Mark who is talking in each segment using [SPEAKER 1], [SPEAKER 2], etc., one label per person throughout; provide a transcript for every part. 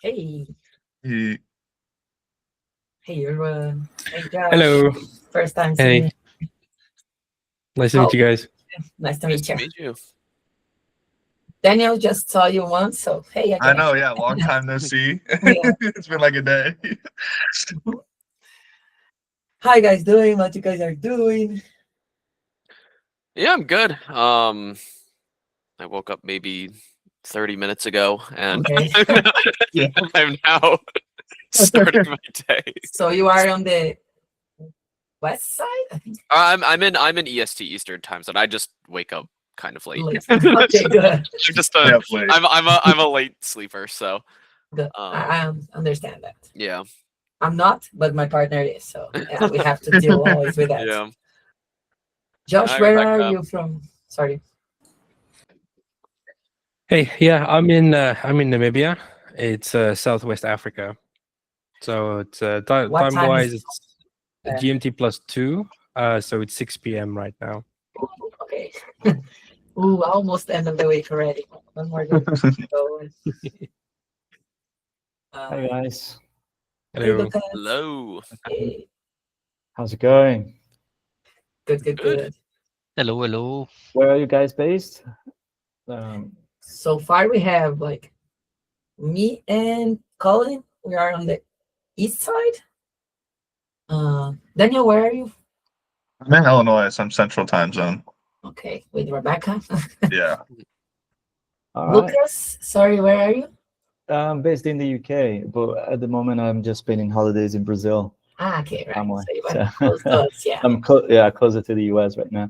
[SPEAKER 1] Hey,
[SPEAKER 2] He,
[SPEAKER 1] hey everyone. Hey Josh.
[SPEAKER 3] Hello.
[SPEAKER 1] First time
[SPEAKER 3] Hey.
[SPEAKER 1] seeing you.
[SPEAKER 3] Nice to meet you guys.
[SPEAKER 1] Nice to
[SPEAKER 4] Nice
[SPEAKER 1] meet
[SPEAKER 4] to
[SPEAKER 1] you.
[SPEAKER 4] meet you.
[SPEAKER 1] Daniel just saw you once, so hey again.
[SPEAKER 2] I know, yeah, long time no see.
[SPEAKER 1] Yeah.
[SPEAKER 2] It's been like a day.
[SPEAKER 1] How you guys doing? What you guys are doing?
[SPEAKER 4] Yeah, I'm good. I woke up maybe 30 minutes ago, and
[SPEAKER 1] Okay.
[SPEAKER 2] Yeah.
[SPEAKER 4] I'm now starting my day.
[SPEAKER 1] So you are on the west side, I think.
[SPEAKER 4] I'm in EST Eastern time zone. I just wake up kind of late.
[SPEAKER 1] Late. Okay, good.
[SPEAKER 4] I'm just a
[SPEAKER 2] Yeah, late.
[SPEAKER 4] I'm a late sleeper, so
[SPEAKER 1] Good. I understand that.
[SPEAKER 4] yeah.
[SPEAKER 1] I'm not, but my partner is, so yeah, we have to deal always with that.
[SPEAKER 4] Yeah.
[SPEAKER 1] Josh,
[SPEAKER 4] Hi,
[SPEAKER 1] where
[SPEAKER 4] Rebecca.
[SPEAKER 1] are you from? Sorry.
[SPEAKER 3] Hey, yeah, I'm in Namibia. It's Southwest Africa. So it's
[SPEAKER 1] What
[SPEAKER 3] time
[SPEAKER 1] time
[SPEAKER 3] wise
[SPEAKER 1] is
[SPEAKER 3] it's
[SPEAKER 1] there?
[SPEAKER 3] GMT +2. So it's 6 p.m. right now.
[SPEAKER 1] Okay. Ooh, almost end of the week already. One more day. So,
[SPEAKER 5] Hi guys,
[SPEAKER 1] hey,
[SPEAKER 3] Hello.
[SPEAKER 1] Lucas.
[SPEAKER 4] Hello.
[SPEAKER 1] Hey,
[SPEAKER 5] how's it going?
[SPEAKER 1] good, good,
[SPEAKER 4] Good.
[SPEAKER 1] good.
[SPEAKER 6] Hello, hello.
[SPEAKER 5] Where are you guys based?
[SPEAKER 1] So far, we have like me and Colin. We are on the east side. Daniel, where are you?
[SPEAKER 2] I'm in Illinois, some central time zone.
[SPEAKER 1] Okay, with Rebecca.
[SPEAKER 2] Yeah.
[SPEAKER 5] All right.
[SPEAKER 1] Lucas, sorry, where are you?
[SPEAKER 5] I'm based in the UK, but at the moment I'm just spending holidays in Brazil.
[SPEAKER 1] Ah, okay, right.
[SPEAKER 5] Somewhere.
[SPEAKER 1] So you
[SPEAKER 5] So-
[SPEAKER 1] were close to us, yeah.
[SPEAKER 5] I'm closer to the US right now,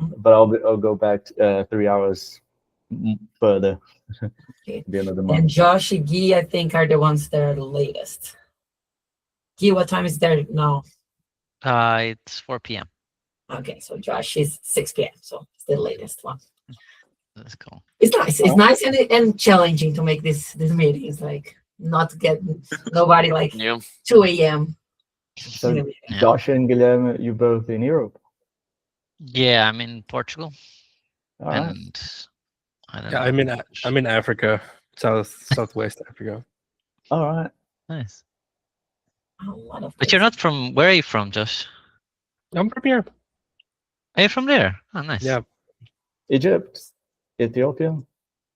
[SPEAKER 1] Mhm.
[SPEAKER 5] but I'll go back 3 hours further.
[SPEAKER 1] Okay.
[SPEAKER 5] The end of the
[SPEAKER 1] And
[SPEAKER 5] month.
[SPEAKER 1] Josh and Guy, I think, are the ones that are the latest. Guy, what time is there now?
[SPEAKER 6] It's 4 p.m.
[SPEAKER 1] Okay, so Josh is 6 p.m. So it's the latest one.
[SPEAKER 6] Let's go.
[SPEAKER 1] It's nice. It's nice and challenging to make this meeting. It's like not get nobody like
[SPEAKER 4] Yeah.
[SPEAKER 1] 2 a.m.
[SPEAKER 5] So
[SPEAKER 6] Yeah.
[SPEAKER 5] Josh and Guilherme, you both in Europe.
[SPEAKER 6] Yeah, I'm in Portugal,
[SPEAKER 5] All right.
[SPEAKER 6] and I don't
[SPEAKER 3] Yeah,
[SPEAKER 6] know.
[SPEAKER 3] I'm in Africa, Southwest Africa.
[SPEAKER 5] All right.
[SPEAKER 6] Nice.
[SPEAKER 1] A lot of
[SPEAKER 6] But you're
[SPEAKER 1] places.
[SPEAKER 6] not from. Where are you from, Josh?
[SPEAKER 3] I'm from here.
[SPEAKER 6] Are you from there? Oh, nice.
[SPEAKER 3] Yeah.
[SPEAKER 5] Egypt, Ethiopia.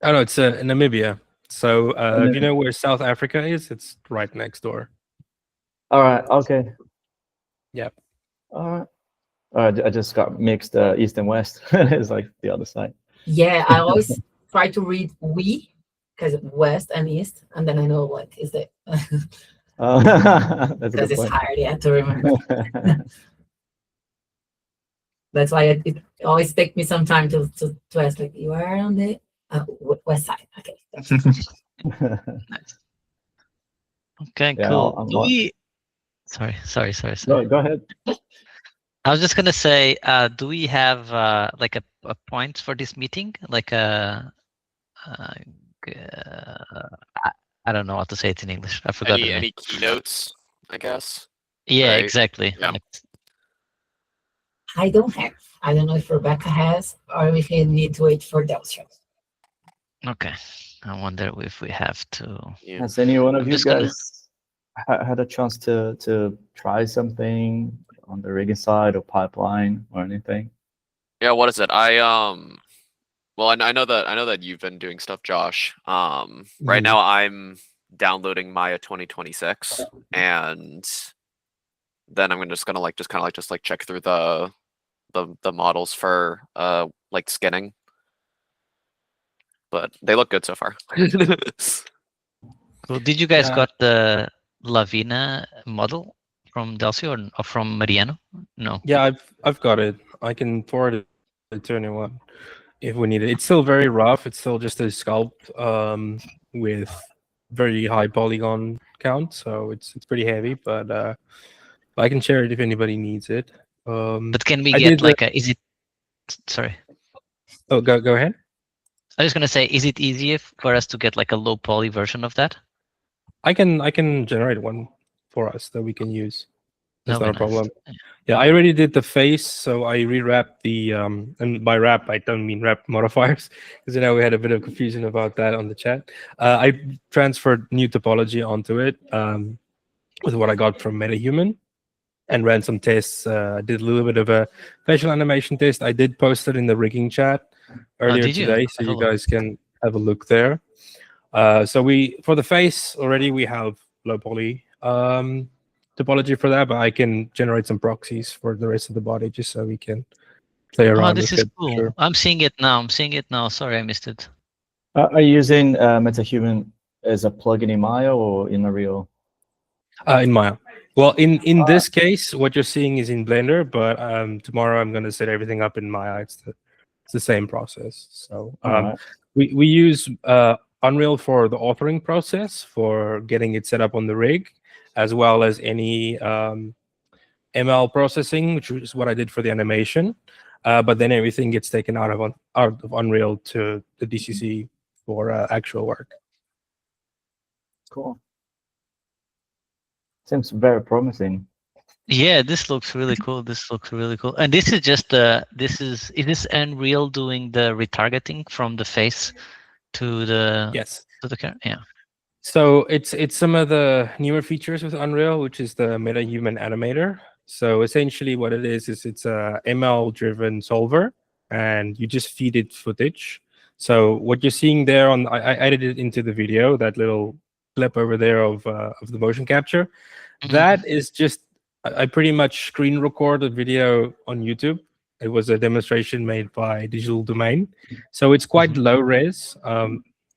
[SPEAKER 3] Oh no, it's Namibia. So if
[SPEAKER 5] Namibia.
[SPEAKER 3] you know where South Africa is, it's right next door.
[SPEAKER 5] All right. Okay.
[SPEAKER 3] Yep.
[SPEAKER 5] All right. I just got mixed east and west. It's like the other side.
[SPEAKER 1] Yeah, I always try to read we because west and east, and then I know like is it
[SPEAKER 5] That's a
[SPEAKER 1] because
[SPEAKER 5] good
[SPEAKER 1] it's
[SPEAKER 5] point.
[SPEAKER 1] hard, yeah, to remember. That's why it always takes me some time to ask like you are on the west side. Okay.
[SPEAKER 6] Nice. Okay,
[SPEAKER 5] Yeah,
[SPEAKER 6] cool.
[SPEAKER 5] I'm
[SPEAKER 6] Do
[SPEAKER 5] not-
[SPEAKER 6] we? Sorry.
[SPEAKER 5] Go ahead.
[SPEAKER 6] I was just gonna say, do we have like a point for this meeting? Like a, I don't know how to say it in English. I forgot the name.
[SPEAKER 4] Any keynotes, I guess.
[SPEAKER 6] Yeah,
[SPEAKER 4] right?
[SPEAKER 6] exactly.
[SPEAKER 4] Yeah.
[SPEAKER 6] Like,
[SPEAKER 1] I don't have. I don't know if Rebecca has or if you need to wait for Delcio.
[SPEAKER 6] okay. I wonder if we have to.
[SPEAKER 4] Yeah.
[SPEAKER 5] Has any one of
[SPEAKER 6] I'm
[SPEAKER 5] you
[SPEAKER 6] just gonna-
[SPEAKER 5] guys had a chance to try something on the rigging side or pipeline or anything?
[SPEAKER 4] Yeah, what is it? Well, I know that you've been doing stuff, Josh. Right now I'm downloading Maya 2026, and then I'm just gonna check through the models for like skinning. But they look good so far.
[SPEAKER 6] Cool. Did you guys
[SPEAKER 3] Yeah.
[SPEAKER 6] got the Lavina model from Delcio or from Mariano? No.
[SPEAKER 3] Yeah, I've got it. I can forward it to anyone if we need it. It's still very rough. It's still just a sculpt with very high polygon count, so it's pretty heavy. But I can share it if anybody needs it.
[SPEAKER 6] But can we
[SPEAKER 3] I
[SPEAKER 6] get
[SPEAKER 3] did
[SPEAKER 6] like a? Is it? Sorry.
[SPEAKER 3] Oh, go ahead.
[SPEAKER 6] I was gonna say, is it easier for us to get like a low poly version of that?
[SPEAKER 3] I can generate one for us that we can use. That's
[SPEAKER 6] That'll
[SPEAKER 3] not
[SPEAKER 6] be
[SPEAKER 3] a
[SPEAKER 6] nice.
[SPEAKER 3] problem. Yeah, I already did the face, so I rewrapped the and by wrap I don't mean wrap modifiers, because we had a bit of confusion about that on the chat. I transferred new topology onto it with what I got from MetaHuman and ran some tests. I did a little bit of a facial animation test. I did post it in the rigging chat earlier
[SPEAKER 6] did you?
[SPEAKER 3] today, so you
[SPEAKER 6] Hello.
[SPEAKER 3] guys can have a look there. So for the face already we have low poly topology for that, but I can generate some proxies for the rest of the body just so we can play around
[SPEAKER 6] This
[SPEAKER 3] with
[SPEAKER 6] is
[SPEAKER 3] it.
[SPEAKER 6] cool.
[SPEAKER 3] Sure.
[SPEAKER 6] I'm seeing it now. Sorry, I missed it.
[SPEAKER 5] Are you using MetaHuman as a plugin in Maya or in Unreal?
[SPEAKER 3] In Maya. Well, in this case, what you're seeing is in Blender, but tomorrow I'm going to set everything up in Maya. It's the same process. So
[SPEAKER 5] Alright.
[SPEAKER 3] we use Unreal for the authoring process, for getting it set up on the rig, as well as any ML processing, which is what I did for the animation. But then everything gets taken out of Unreal to the DCC for actual work.
[SPEAKER 5] Cool. Seems very promising.
[SPEAKER 6] Yeah, this looks really cool. This looks really cool. And this is just is this Unreal doing the retargeting from the face to the
[SPEAKER 3] Yes.
[SPEAKER 6] to the camera? Yeah.
[SPEAKER 3] So it's some of the newer features with Unreal, which is the MetaHuman animator. So essentially what it is it's a ML-driven solver, and you just feed it footage. So what you're seeing there I edited into the video, that little clip over there of the motion capture. That is just, I pretty much screen record a video on YouTube. It was a demonstration made by Digital Domain. So it's quite low res.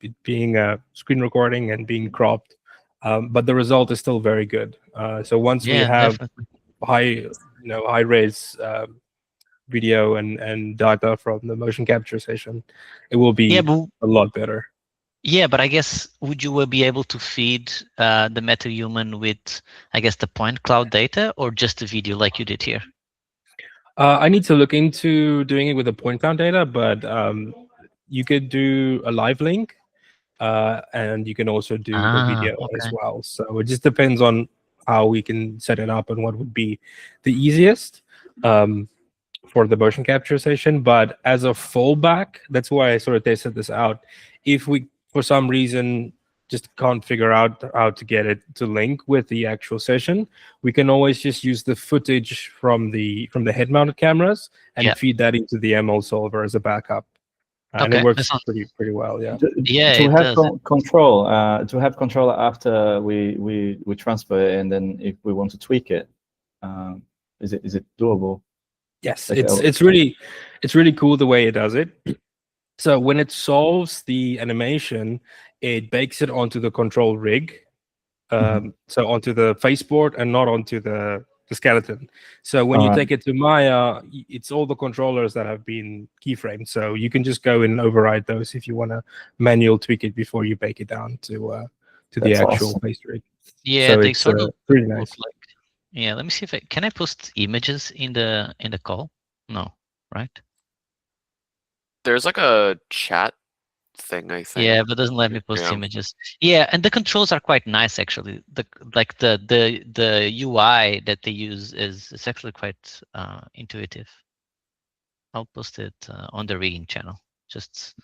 [SPEAKER 3] It being a screen recording and being cropped, but the result is still very good. So once we have
[SPEAKER 6] definitely.
[SPEAKER 3] high res video and data from the motion capture session, it will be a lot better.
[SPEAKER 6] Yeah, but I guess would you be able to feed the MetaHuman with, I guess, the point cloud data, or just the video like you did here?
[SPEAKER 3] I need to look into doing it with the point cloud data, but you could do a live link. And you can also do the video as well. So it just depends on how we can set it up and what would be the easiest for the motion capture session. But as a fallback, that's why I sort of tested this out. If we, for some reason, just can't figure out how to get it to link with the actual session, we can always just use the footage from the head-mounted cameras and feed that into the ML solver as a backup. And it works pretty well, yeah.
[SPEAKER 5] To have control, after we transfer it, and then if we want to tweak it, is it doable?
[SPEAKER 3] Yes, it's really cool the way it does it. So when it solves the animation, it bakes it onto the control rig, so onto the faceboard and not onto the skeleton. So when you take it to Maya, it's all the controllers that have been keyframed. So you can just go and override those if you want to manual tweak it before you bake it down to the actual face rig.
[SPEAKER 6] Yeah,
[SPEAKER 3] so
[SPEAKER 6] they
[SPEAKER 3] it's
[SPEAKER 6] sort of
[SPEAKER 3] pretty nice.
[SPEAKER 6] look like. Yeah, let me see if can I post images in the call? No, right?
[SPEAKER 4] There's like a chat thing, I think.
[SPEAKER 6] Yeah, but it doesn't let me post images. Yeah, and the controls are quite nice actually. The UI that they use is actually quite intuitive. I'll post it on the rigging channel, just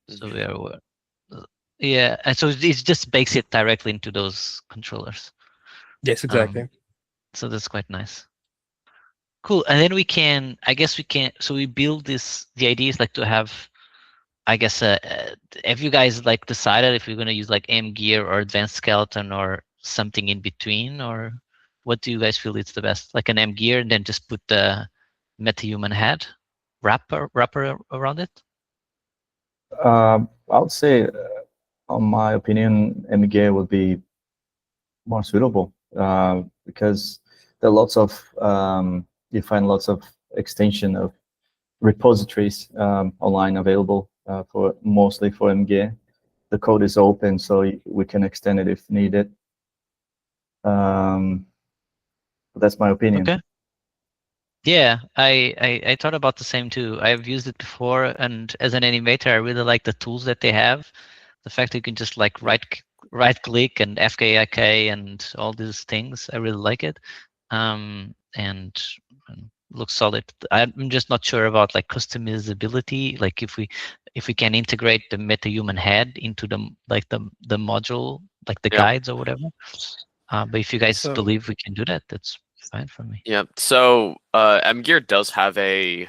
[SPEAKER 6] so we are aware. Yeah, and so it just bakes it directly into those controllers.
[SPEAKER 3] Yes, exactly.
[SPEAKER 6] So that's quite nice. Cool, and then I guess we can. So we build this. The idea is like to have, I guess, have you guys like decided if you're going to use like M gear or advanced skeleton or something in between, or what do you guys feel is the best? Like an M gear and then just put the MetaHuman head wrapper around it?
[SPEAKER 5] I would say, on my opinion, M gear would be more suitable because there are lots of you find lots of extension of repositories online available for mostly for MGA. The code is open, so we can extend it if needed. That's my opinion.
[SPEAKER 6] Okay. Yeah, I thought about the same too. I've used it before, and as an animator, I really like the tools that they have. The fact that you can just like right click and FKIK and all these things, I really like it. and looks solid. I'm just not sure about like customizability, like if we can integrate the MetaHuman head into the the module, like the
[SPEAKER 4] Yeah.
[SPEAKER 6] guides or whatever. But if you guys
[SPEAKER 3] So-
[SPEAKER 6] believe we can do that, that's fine for me.
[SPEAKER 4] Yeah. So MGear does have a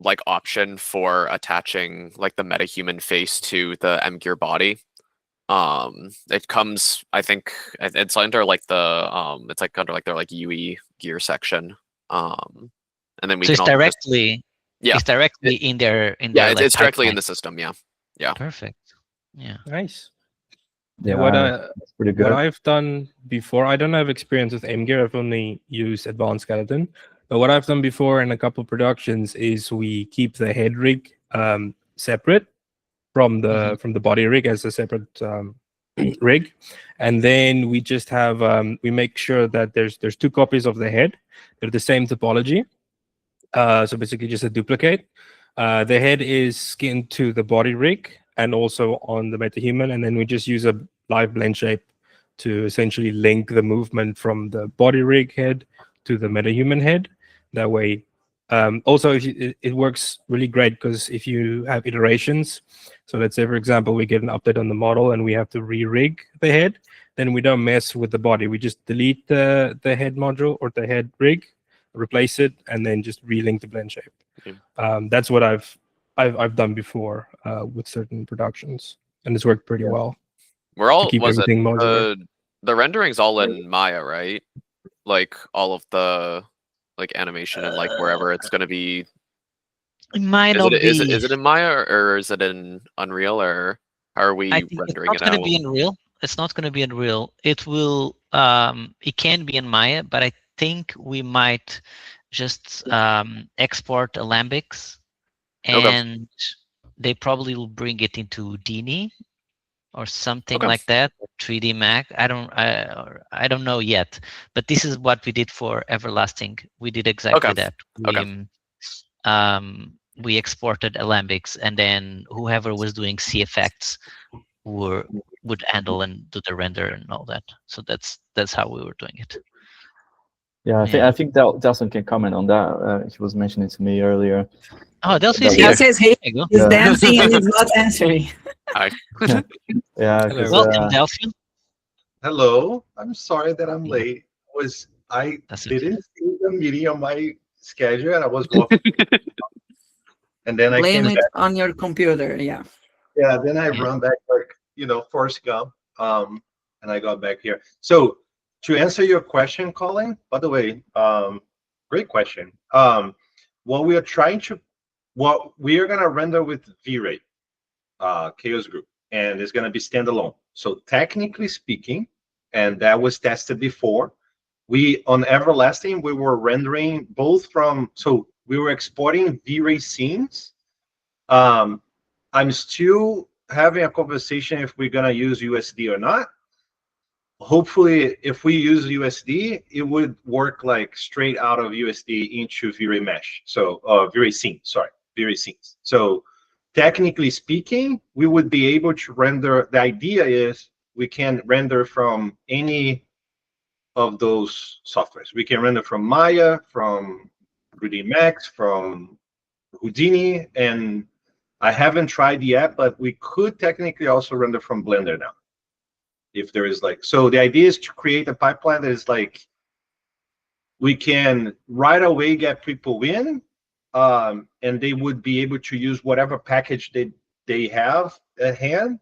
[SPEAKER 4] like option for attaching like the MetaHuman face to the MGear body. It comes, I think it's under like the it's like under like their like UE gear section. And then we
[SPEAKER 6] So
[SPEAKER 4] can
[SPEAKER 6] it's
[SPEAKER 4] also just,
[SPEAKER 6] directly
[SPEAKER 4] yeah,
[SPEAKER 6] it's directly in their
[SPEAKER 4] yeah,
[SPEAKER 6] like,
[SPEAKER 4] it's directly in
[SPEAKER 6] pipeline.
[SPEAKER 4] the system. Yeah. Yeah.
[SPEAKER 6] Perfect. Yeah.
[SPEAKER 3] Nice.
[SPEAKER 5] Yeah,
[SPEAKER 3] What
[SPEAKER 5] that's pretty
[SPEAKER 3] what
[SPEAKER 5] good.
[SPEAKER 3] I've done before, I don't have experience with MGear. I've only used Advanced Skeleton. But what I've done before in a couple productions is we keep the head rig separate from the body rig as a separate rig, and then we just have we make sure that there's 2 copies of the head. They're the same topology. So basically just a duplicate. The head is skinned to the body rig and also on the MetaHuman, and then we just use a live blend shape to essentially link the movement from the body rig head to the MetaHuman head. That way, also it works really great because if you have iterations, so let's say for example we get an update on the model and we have to re-rig the head, then we don't mess with the body. We just delete the head module or the head rig, replace it, and then just relink the blend shape. That's what I've done before with certain productions, and it's worked pretty well.
[SPEAKER 4] We're all
[SPEAKER 3] keep
[SPEAKER 4] was it
[SPEAKER 3] everything modular.
[SPEAKER 4] the rendering's all in Maya, right? Like all of the like animation and like wherever it's gonna be.
[SPEAKER 6] It might not be.
[SPEAKER 4] Is it in Maya or is it in Unreal, or how are we
[SPEAKER 6] I think
[SPEAKER 4] rendering
[SPEAKER 6] it's
[SPEAKER 4] it
[SPEAKER 6] not going
[SPEAKER 4] out?
[SPEAKER 6] to be in Unreal. It's not going to be in Unreal. It will. It can be in Maya, but I think we might just export Alembics,
[SPEAKER 4] Okay.
[SPEAKER 6] and they probably will bring it into Dini or something
[SPEAKER 4] Okay.
[SPEAKER 6] like that. 3D Mac. I don't know yet. But this is what we did for Everlasting. We did exactly
[SPEAKER 4] Okay.
[SPEAKER 6] that.
[SPEAKER 4] Okay.
[SPEAKER 6] We exported Alembics, and then whoever was doing C effects would handle and do the render and all that. So that's how we were doing it.
[SPEAKER 5] Yeah, I think Delson can comment on that. He was mentioning to me earlier.
[SPEAKER 6] Oh, Delson is
[SPEAKER 5] That
[SPEAKER 6] here.
[SPEAKER 1] He says he
[SPEAKER 6] There you go.
[SPEAKER 1] is
[SPEAKER 5] Yeah.
[SPEAKER 1] dancing and is not answering.
[SPEAKER 4] Hi.
[SPEAKER 5] Yeah, 'cause,
[SPEAKER 6] Welcome, Delphin.
[SPEAKER 7] Hello. I'm sorry that I'm late. I
[SPEAKER 6] That's okay.
[SPEAKER 7] didn't see the meeting on my schedule, and I was walking, and then I
[SPEAKER 1] Blame
[SPEAKER 7] came
[SPEAKER 1] it
[SPEAKER 7] back.
[SPEAKER 1] on your computer. Yeah.
[SPEAKER 7] Yeah, then I
[SPEAKER 6] Yeah.
[SPEAKER 7] run back like Forrest Gump. And I got back here. So to answer your question, Colin. By the way, great question. What we are gonna render with V-Ray, Chaos Group, and it's gonna be standalone. So technically speaking, and that was tested before. On Everlasting, we were rendering both so we were exporting V-Ray scenes. I'm still having a conversation if we're gonna use USD or not. Hopefully, if we use USD, it would work like straight out of USD into V-Ray mesh. So V-Ray scenes, sorry, V-Ray scenes. So technically speaking, we would be able to render. The idea is we can render from any of those softwares. We can render from Maya, from 3D Max, from Houdini, and I haven't tried yet, but we could technically also render from Blender now. If there is so the idea is to create a pipeline that is we can right away get people in, and they would be able to use whatever package they have at hand,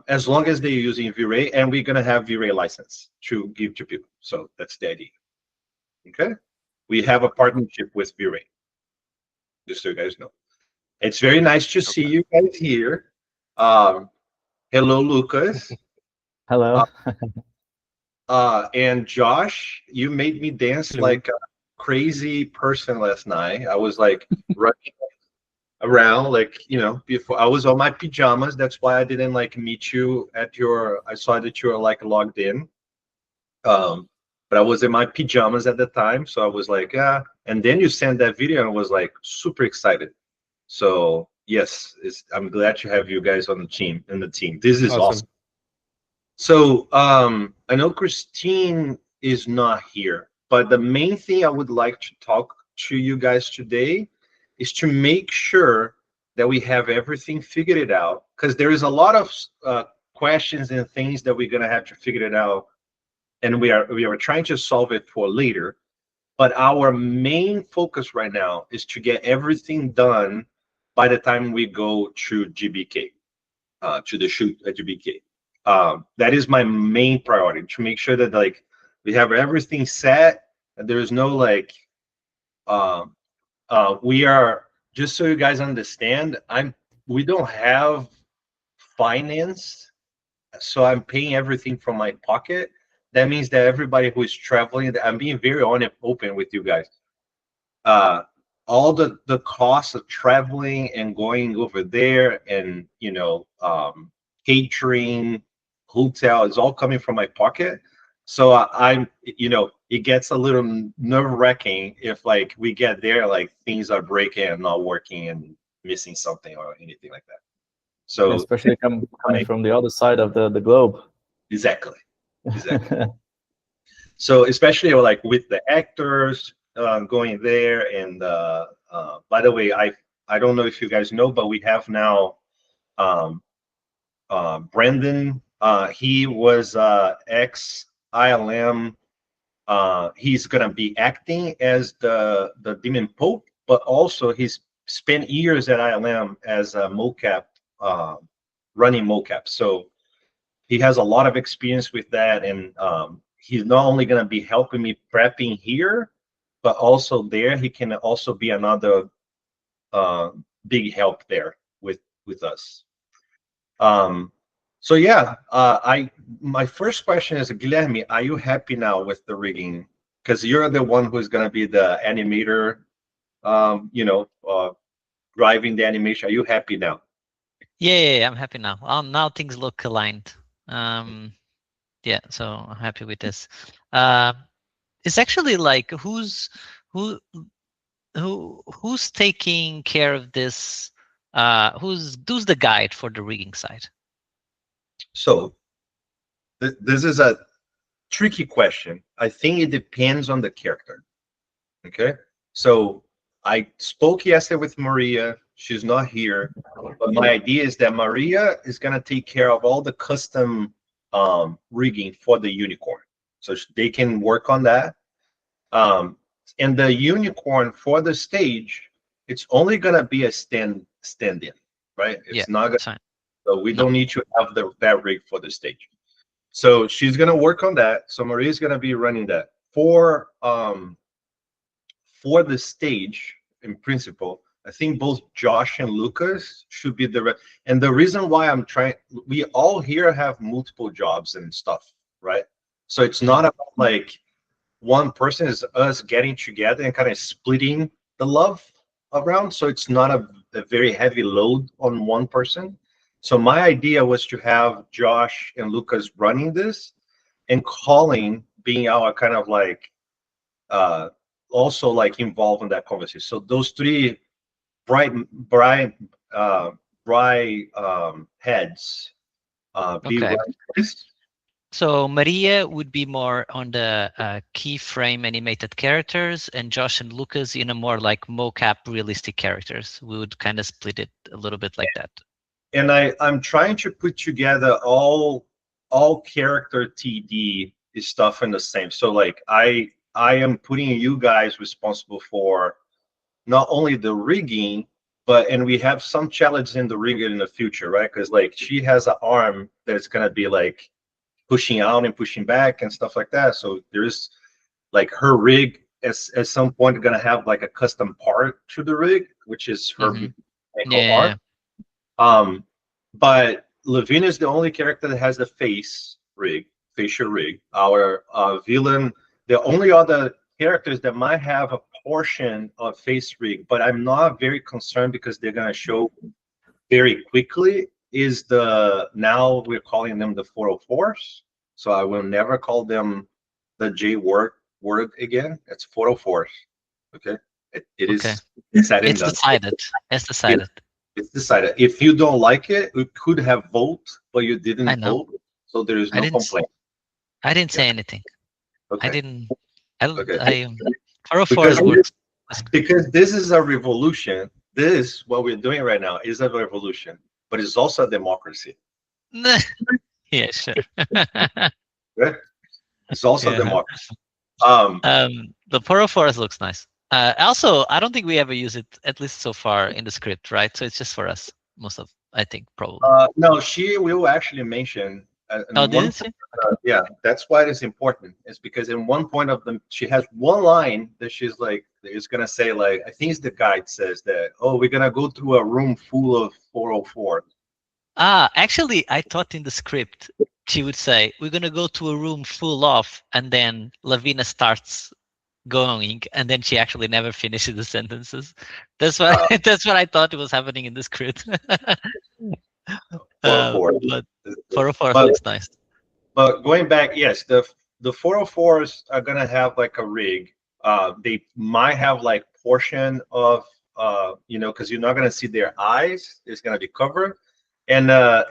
[SPEAKER 7] as long as they're using V-Ray, and we're gonna have V-Ray license to give to people. So that's the idea. Okay, we have a partnership with V-Ray. Just so you guys know, it's very nice to see you guys here. Hello, Lucas.
[SPEAKER 5] hello.
[SPEAKER 7] And Josh, you made me dance
[SPEAKER 3] Hello.
[SPEAKER 7] like a crazy person last night. I was running around before I was on my pajamas. That's why I didn't meet you at I saw that you were logged in. But I was in my pajamas at the time, so I was yeah. And then you sent that video and I was super excited. So yes, I'm glad to have you guys on the team. This is awesome. So I know Christine is not here. But the main thing I would like to talk to you guys today is to make sure that we have everything figured out, because there is a lot of questions and things that we're gonna have to figure it out, and we are trying to solve it for later. But our main focus right now is to get everything done by the time we go to GBK, to the shoot at GBK. That is my main priority, to make sure that like we have everything set, and there's no like we are, just so you guys understand, we don't have finance, so I'm paying everything from my pocket. That means that everybody who is traveling, I'm being very open with you guys. All the costs of traveling and going over there, and catering, hotel, is all coming from my pocket. So I'm, it gets a little nerve-wracking if like we get there, like things are breaking and not working and missing something or anything like that. So
[SPEAKER 5] especially coming from the other side of the globe.
[SPEAKER 7] Exactly. So especially like with the actors going there, and by the way, I don't know if you guys know, but we have now Brandon. He was ex ILM. He's gonna be acting as the Demon Pope, but also he's spent years at ILM as a mocap, running mocap. So he has a lot of experience with that, and he's not only going to be helping me prepping here, but also there he can also be another big help there with us. So yeah, my first question is, Guilherme, are you happy now with the rigging? Because you're the one who's going to be the animator, driving the animation. Are you happy now?
[SPEAKER 6] Yeah, I'm happy now. Now things look aligned. Yeah, so I'm happy with this. It's actually like who's taking care of this? Who's the guide for the rigging side?
[SPEAKER 7] So this is a tricky question. I think it depends on the character. Okay, so I spoke yesterday with Maria. She's not here, but my idea is that Maria is going to take care of all the custom rigging for the unicorn, so they can work on that. And the unicorn for the stage, it's only going to be a stand-in, right? It's not going to, so we don't need to have that rig for the stage. So she's going to work on that. So Maria's going to be running that for the stage. In principle, I think both Josh and Lucas should be and the reason why I'm trying, we all here have multiple jobs and stuff, right? So it's not about like one person, is us getting together and kind of splitting the love around. So it's not a very heavy load on one person. So my idea was to have Josh and Lucas running this, and Colin being our kind of like also like involved in that conversation. So those three bright heads be running this.
[SPEAKER 6] So Maria would be more on the keyframe animated characters, and Josh and Lucas in a more like mocap realistic characters. We would kind of split it a little bit like that.
[SPEAKER 7] And I'm trying to put together all character TD stuff in the same. So like I am putting you guys responsible for not only the rigging, and we have some challenges in the rigging in the future, right? Because like she has an arm that's gonna be like pushing out and pushing back and stuff like that. So there's like her rig at some point gonna have like a custom part to the rig, which is her ankle arm. But Levine is the only character that has the facial rig. Our villain, the only other characters that might have a portion of face rig, but I'm not very concerned because they're gonna show very quickly, is now we're calling them the 404s. So I will never call them the J word again. It's 404s. Okay. It is decided.
[SPEAKER 6] It's decided. It's decided.
[SPEAKER 7] It's decided. If you don't like it, you could have vote, but you didn't vote. So there is no complaint.
[SPEAKER 6] I didn't say anything.
[SPEAKER 7] Okay.
[SPEAKER 6] I didn't. I
[SPEAKER 7] Okay.
[SPEAKER 6] 404
[SPEAKER 7] Because
[SPEAKER 6] works.
[SPEAKER 7] because this is a revolution. This what we're doing right now is a revolution, but it's also a democracy.
[SPEAKER 6] Yeah, sure.
[SPEAKER 7] Right? It's also
[SPEAKER 6] Yeah.
[SPEAKER 7] democracy.
[SPEAKER 6] The 404 looks nice. Also, I don't think we ever use it, at least so far in the script, right? So it's just for us, most of, I think, probably.
[SPEAKER 7] No, she will actually mention.
[SPEAKER 6] Oh,
[SPEAKER 7] In one
[SPEAKER 6] did she?
[SPEAKER 7] yeah, that's why it's important. It's because in one point of them, she has one line that she's like, is gonna say like, I think it's the guide says that, oh, we're gonna go through a room full of 404.
[SPEAKER 6] Actually, I thought in the script she would say, "We're gonna go to a room full of," and then Lavina starts going, and then she actually never finishes the sentences. That's what that's what I thought was happening in the script.
[SPEAKER 7] 404.
[SPEAKER 6] But 404
[SPEAKER 7] But-
[SPEAKER 6] looks nice.
[SPEAKER 7] But going back, yes, the 404s are gonna have like a rig. They might have like portion of because you're not gonna see their eyes. It's gonna be covered, and I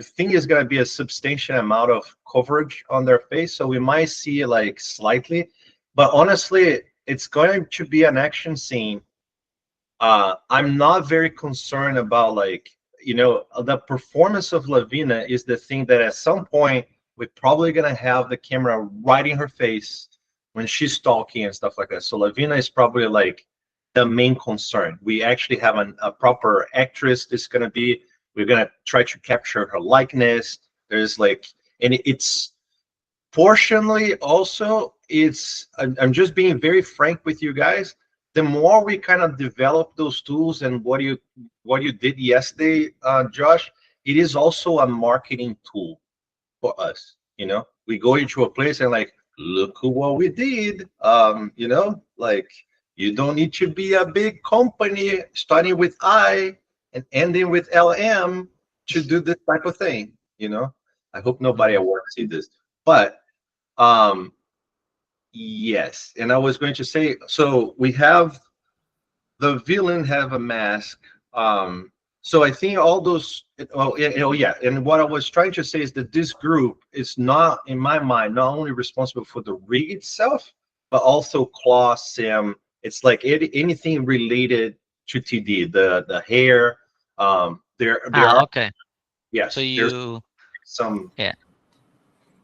[SPEAKER 7] think it's gonna be a substantial amount of coverage on their face. So we might see like slightly, but honestly, it's going to be an action scene. I'm not very concerned about like the performance of Lavina is the thing that at some point we're probably gonna have the camera right in her face when she's talking and stuff like that. So Lavina is probably like the main concern. We actually have a proper actress. That's gonna be. We're gonna try to capture her likeness. There's like, and it's portionally also. I'm just being very frank with you guys. The more we kind of develop those tools and what you did yesterday, Josh, it is also a marketing tool for us. We go into a place and like, look who what we did. Like you don't need to be a big company starting with I and ending with LM to do this type of thing. I hope nobody at work see this, but yes. And I was going to say, so we have the villain have a mask. So I think all those. Yeah. And what I was trying to say is that this group is not, in my mind, not only responsible for the rig itself, but also Claw, Sam. It's like anything related to TD, the hair. There are
[SPEAKER 6] Okay.
[SPEAKER 7] yes.
[SPEAKER 6] So
[SPEAKER 7] There's
[SPEAKER 6] you
[SPEAKER 7] some.
[SPEAKER 3] Yeah,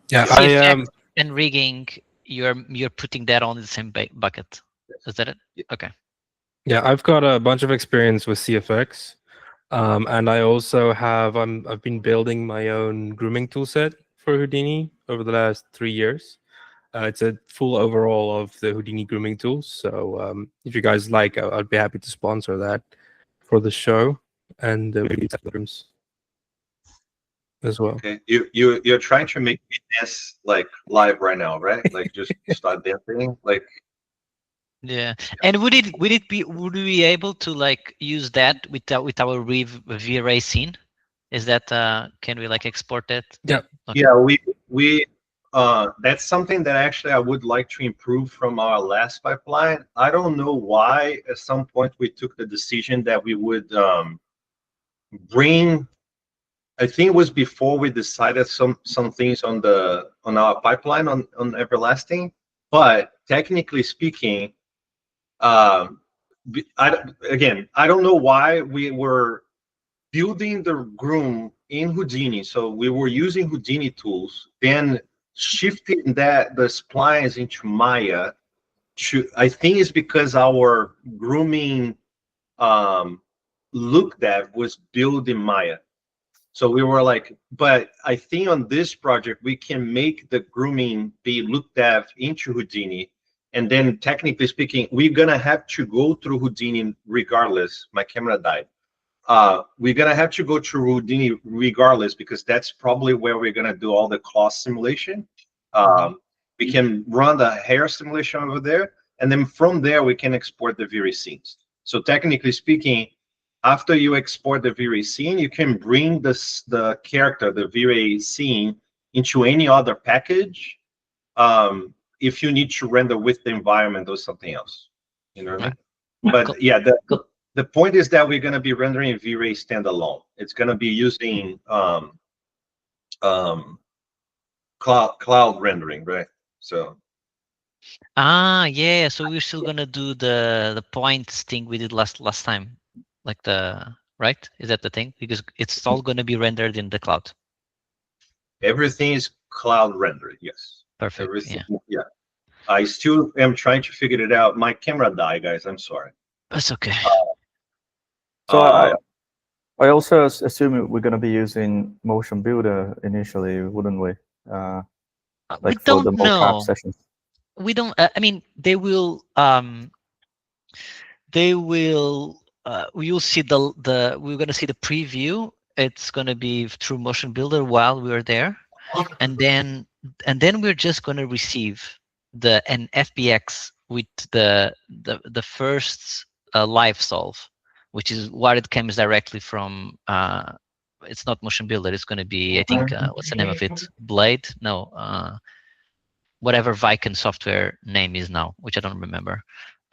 [SPEAKER 6] CFX and rigging, you're putting that on the same bucket. Is that it? Okay.
[SPEAKER 3] Yeah, I've got a bunch of experience with CFX, and I also I've been building my own grooming toolset for Houdini over the last 3 years. It's a full overhaul of the Houdini grooming tools. So if you guys like, I'd be happy to sponsor that for the show and maybe rooms as well.
[SPEAKER 7] Okay, you're trying to make me dance like live right now, right? Like just start dancing, like.
[SPEAKER 6] Yeah. And would we be able to like use that with our V-Ray scene? Is that can we like export that?
[SPEAKER 3] Yeah.
[SPEAKER 6] Okay.
[SPEAKER 7] Yeah, we that's something that actually I would like to improve from our last pipeline. I don't know why at some point we took the decision that we would bring. I think it was before we decided some things on our pipeline on Everlasting, but technically speaking, I don't know why we were building the groom in Houdini. So we were using Houdini tools, then shifting the splines into Maya. I think it's because our grooming look dev was built in Maya. So we were like, but I think on this project, we can make the grooming be look dev into Houdini. And then technically speaking, we're going to have to go through Houdini regardless. My camera died. We're going to have to go through Houdini regardless, because that's probably where we're going to do all the claw simulation. We can run the hair simulation over there. And then from there, we can export the V-Ray scenes. So technically speaking, after you export the V-Ray scene, you can bring the character, the V-Ray scene, into any other package if you need to render with the environment or something else. You know what I mean? But yeah, the point is that we're going to be rendering V-Ray standalone. It's going to be using cloud rendering, right? So
[SPEAKER 6] Yeah. So we're still gonna do the points thing we did last time, like right? Is that the thing? Because it's all gonna be rendered in the cloud.
[SPEAKER 7] everything is cloud rendered. Yes.
[SPEAKER 6] Perfect.
[SPEAKER 7] Everything.
[SPEAKER 6] Yeah.
[SPEAKER 7] Yeah. I still am trying to figure it out. My camera died, guys. I'm sorry.
[SPEAKER 6] That's okay.
[SPEAKER 5] So
[SPEAKER 7] Uh,
[SPEAKER 5] I also assume we're going to be using Motion Builder initially, wouldn't we?
[SPEAKER 6] We
[SPEAKER 5] Like for the
[SPEAKER 6] don't
[SPEAKER 5] mocap
[SPEAKER 6] know.
[SPEAKER 5] sessions.
[SPEAKER 6] We don't. I mean, they will. You'll see the. We're gonna see the preview. It's gonna be through Motion Builder while we're there, and then we're just gonna receive an FBX with the first live solve, which is what it comes directly from. It's not Motion Builder. It's gonna be, I think, what's the name of it? Blade? No. Whatever Viken software name is now, which I don't remember.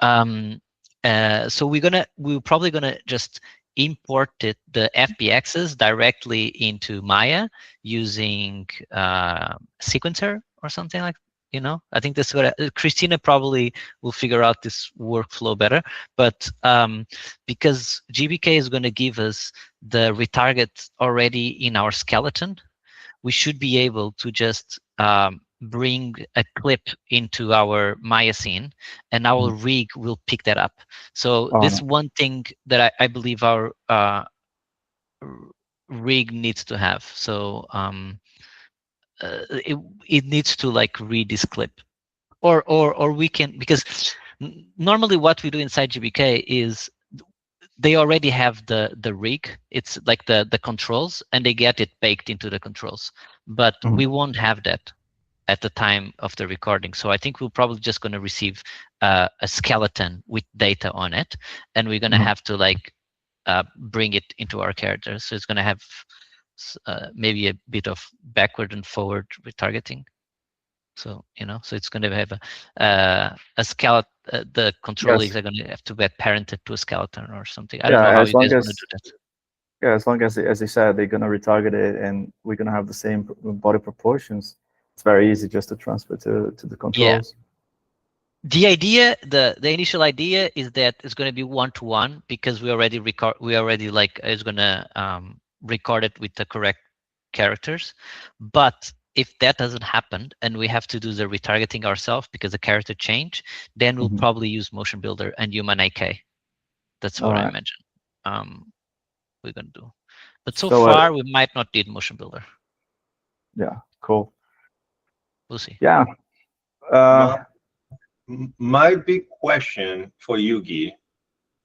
[SPEAKER 6] So we're probably gonna just import the FBXs directly into Maya using sequencer or something like. I think that's what Christina probably will figure out this workflow better. But because GBK is going to give us the retarget already in our skeleton, we should be able to just bring a clip into our Maya scene, and our rig will pick that up. So this one thing that I believe our rig needs to have. So it needs to like read this clip, or we can, because normally what we do inside GBK is they already have the rig. It's like the controls, and they get it baked into the controls. But we won't have that at the time of the recording. So I think we're probably just going to receive a skeleton with data on it, and we're going to have to like bring it into our characters. So it's going to have maybe a bit of backward and forward retargeting. So so it's going to have a skeleton. The control rigs are going to have to be parented to a skeleton or something. I don't know how you guys want to do that.
[SPEAKER 5] Yeah, as long as you said, they're gonna retarget it, and we're gonna have the same body proportions. It's very easy just to transfer to the controls.
[SPEAKER 6] Yeah. The idea, the initial idea is that it's going to be 1-to-1 because we already like it's going to record it with the correct characters. But if that doesn't happen and we have to do the retargeting ourselves because the character changed, then we'll probably use Motion Builder and Human AK. That's what I imagine we're going to do. But so far, we might not need Motion Builder.
[SPEAKER 5] Yeah, cool.
[SPEAKER 6] We'll see.
[SPEAKER 5] Yeah.
[SPEAKER 7] My big question for Yugi,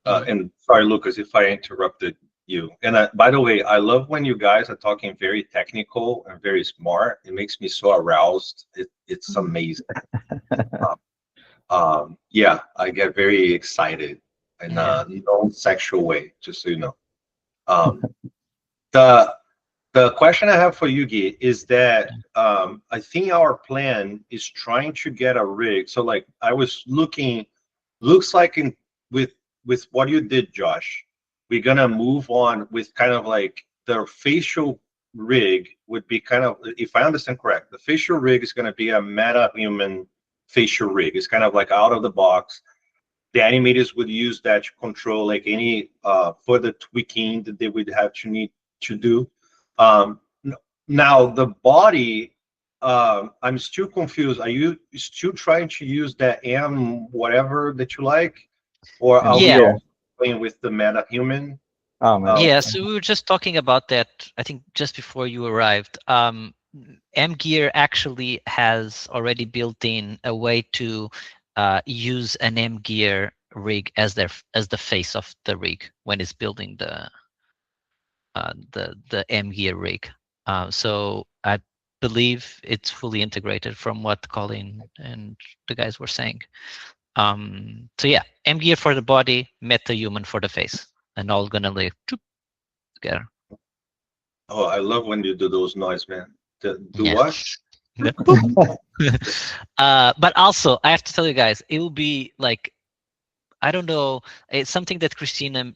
[SPEAKER 7] and sorry, Lucas, if I interrupted you. And by the way, I love when you guys are talking very technical and very smart. It makes me so aroused. It's amazing. Yeah, I get very excited in a non-sexual way, just so you know. The question I have for Yugi is that I think our plan is trying to get a rig. So like I was looking, looks like with what you did, Josh, we're gonna move on with kind of like the facial rig would be kind of, if I understand correct, the facial rig is gonna be a meta-human facial rig. It's kind of like out of the box. The animators would use that to control like any further tweaking that they would have to need to do. Now the body, I'm still confused. Are you still trying to use that whatever that you like, or are we also playing with the meta human?
[SPEAKER 6] So we were just talking about that, I think just before you arrived. M-Gear actually has already built in a way to use an M-Gear rig as the face of the rig when it's building the M-Gear rig. So I believe it's fully integrated from what Colin and the guys were saying. So yeah, M-Gear for the body, meta-human for the face, and all gonna live together.
[SPEAKER 7] Oh, I love when you do those noise, man. Do what?
[SPEAKER 6] But also, I have to tell you guys, it will be like, I don't know, it's something that Christina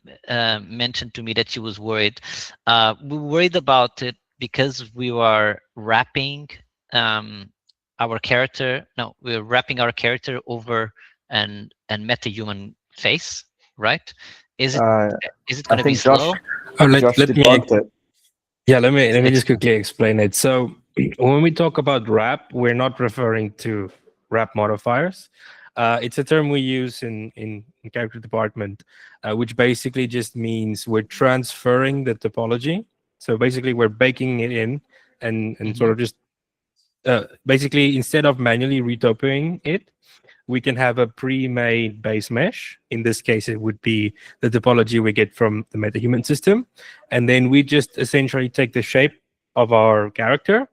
[SPEAKER 6] mentioned to me that she was worried. We were worried about it because we were wrapping our character. No, we're wrapping our character over an meta-human face, right? Is it
[SPEAKER 5] I
[SPEAKER 6] going to be
[SPEAKER 5] think Josh,
[SPEAKER 6] slow?
[SPEAKER 5] Josh
[SPEAKER 3] Let me
[SPEAKER 5] debunked it.
[SPEAKER 3] Yeah, let me just
[SPEAKER 6] Explain.
[SPEAKER 3] quickly explain it. So when we talk about wrap, we're not referring to wrap modifiers. It's a term we use in character department, which basically just means we're transferring the topology. So basically, we're baking it in and sort of just basically instead of manually retoping it, we can have a pre-made base mesh. In this case, it would be the topology we get from the MetaHuman system. And then we just essentially take the shape of our character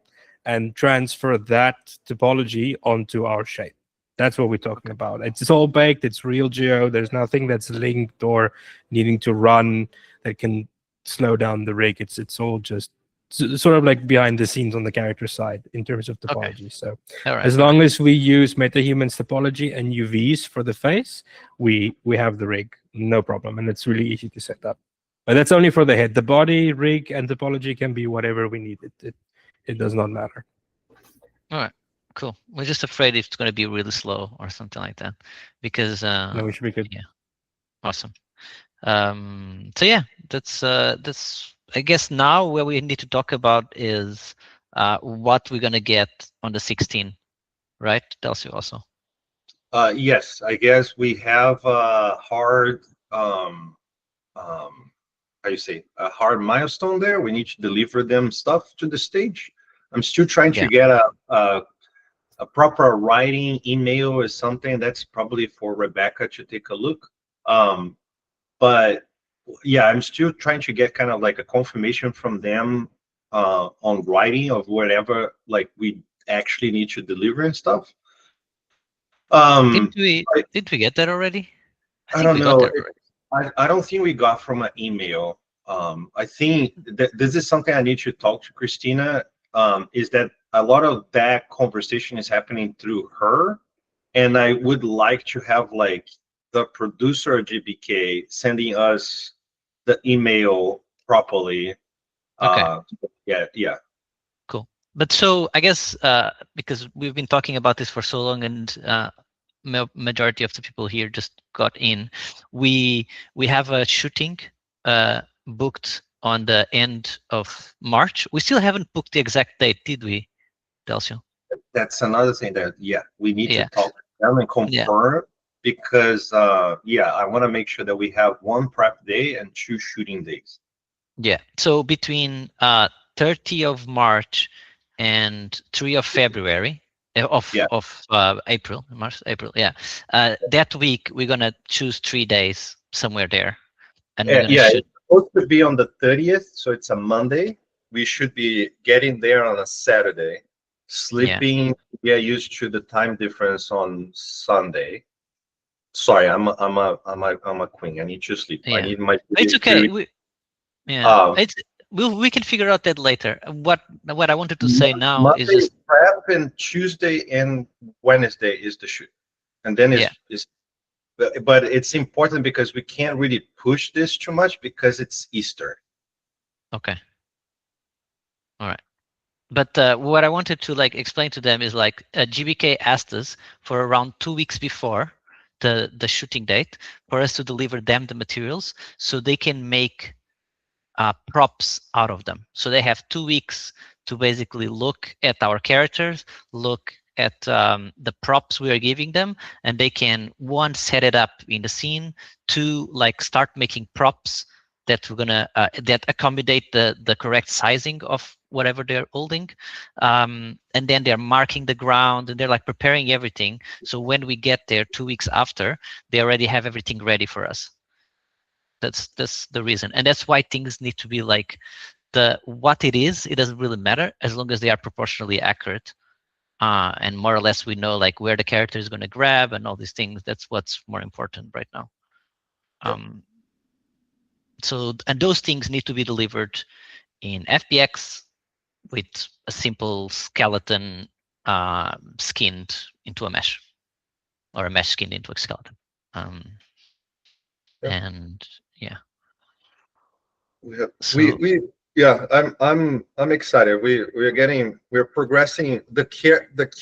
[SPEAKER 3] and transfer that topology onto our shape. That's what we're talking about. It's all baked. It's real geo. There's nothing that's linked or needing to run that can slow down the rig. It's all just sort of like behind the scenes on the character side in terms of topology. So
[SPEAKER 6] All right.
[SPEAKER 3] as long as we use MetaHuman's topology and UVs for the face, we have the rig, no problem, and it's really easy to set up. But that's only for the head. The body, rig, and topology can be whatever we need. It does not matter.
[SPEAKER 6] All right. Cool. We're just afraid it's going to be really slow or something like that, because
[SPEAKER 3] No, we should be good.
[SPEAKER 6] yeah, awesome. So yeah, that's I guess now where we need to talk about is what we're gonna get on the 16, right? Tells you also.
[SPEAKER 7] Yes, I guess we have a hard, how you say, a hard milestone there. We need to deliver them stuff to the stage. I'm still trying to get a proper writing email or something. That's probably for Rebecca to take a look. But yeah, I'm still trying to get kind of like a confirmation from them on writing of whatever like we actually need to deliver and stuff.
[SPEAKER 6] Did we get that already?
[SPEAKER 7] I don't know. I don't think we got from an email. I think that this is something I need to talk to Christina. Is that a lot of that conversation is happening through her, and I would like to have like the producer of GBK sending us the email properly.
[SPEAKER 6] Okay.
[SPEAKER 7] Yeah.
[SPEAKER 6] Cool. But so I guess because we've been talking about this for so long, and majority of the people here just got in, we have a shooting booked on the end of March. We still haven't booked the exact date, did we, Delcio?
[SPEAKER 7] That's another thing that we need to talk to them and confirm, because I want to make sure that we have one prep day and 2 shooting days.
[SPEAKER 6] Yeah. So between 30 of March and 3 of February of April, that week we're gonna choose 3 days somewhere there, and we're gonna shoot.
[SPEAKER 7] It's supposed to be on the 30th, so it's a Monday. We should be getting there on a Saturday, sleeping, used to the time difference on Sunday. Sorry, I'm a queen. I need to sleep. I need my.
[SPEAKER 6] It's okay. We can figure out that later. What I wanted to say now
[SPEAKER 7] Monday
[SPEAKER 6] is just
[SPEAKER 7] prep, and Tuesday and Wednesday is the shoot, and then is. But it's important because we can't really push this too much because it's Easter.
[SPEAKER 6] Okay. All right. But what I wanted to like explain to them is like GBK asked us for around 2 weeks before the shooting date for us to deliver them the materials so they can make props out of them. So they have 2 weeks to basically look at our characters, look at the props we are giving them, and they can, 1, set it up in the scene, 2, like start making props that we're gonna that accommodate the correct sizing of whatever they're holding, and then they're marking the ground and they're like preparing everything. So when we get there 2 weeks after, they already have everything ready for us. That's the reason, and that's why things need to be like what it is. It doesn't really matter as long as they are proportionally accurate, and more or less we know like where the character is going to grab and all these things. That's what's more important right now. So, and those things need to be delivered in FBX with a simple skeleton skinned into a mesh, or a mesh skinned into a skeleton. And yeah.
[SPEAKER 7] We have,
[SPEAKER 6] so,
[SPEAKER 7] Yeah, I'm excited. We're progressing. The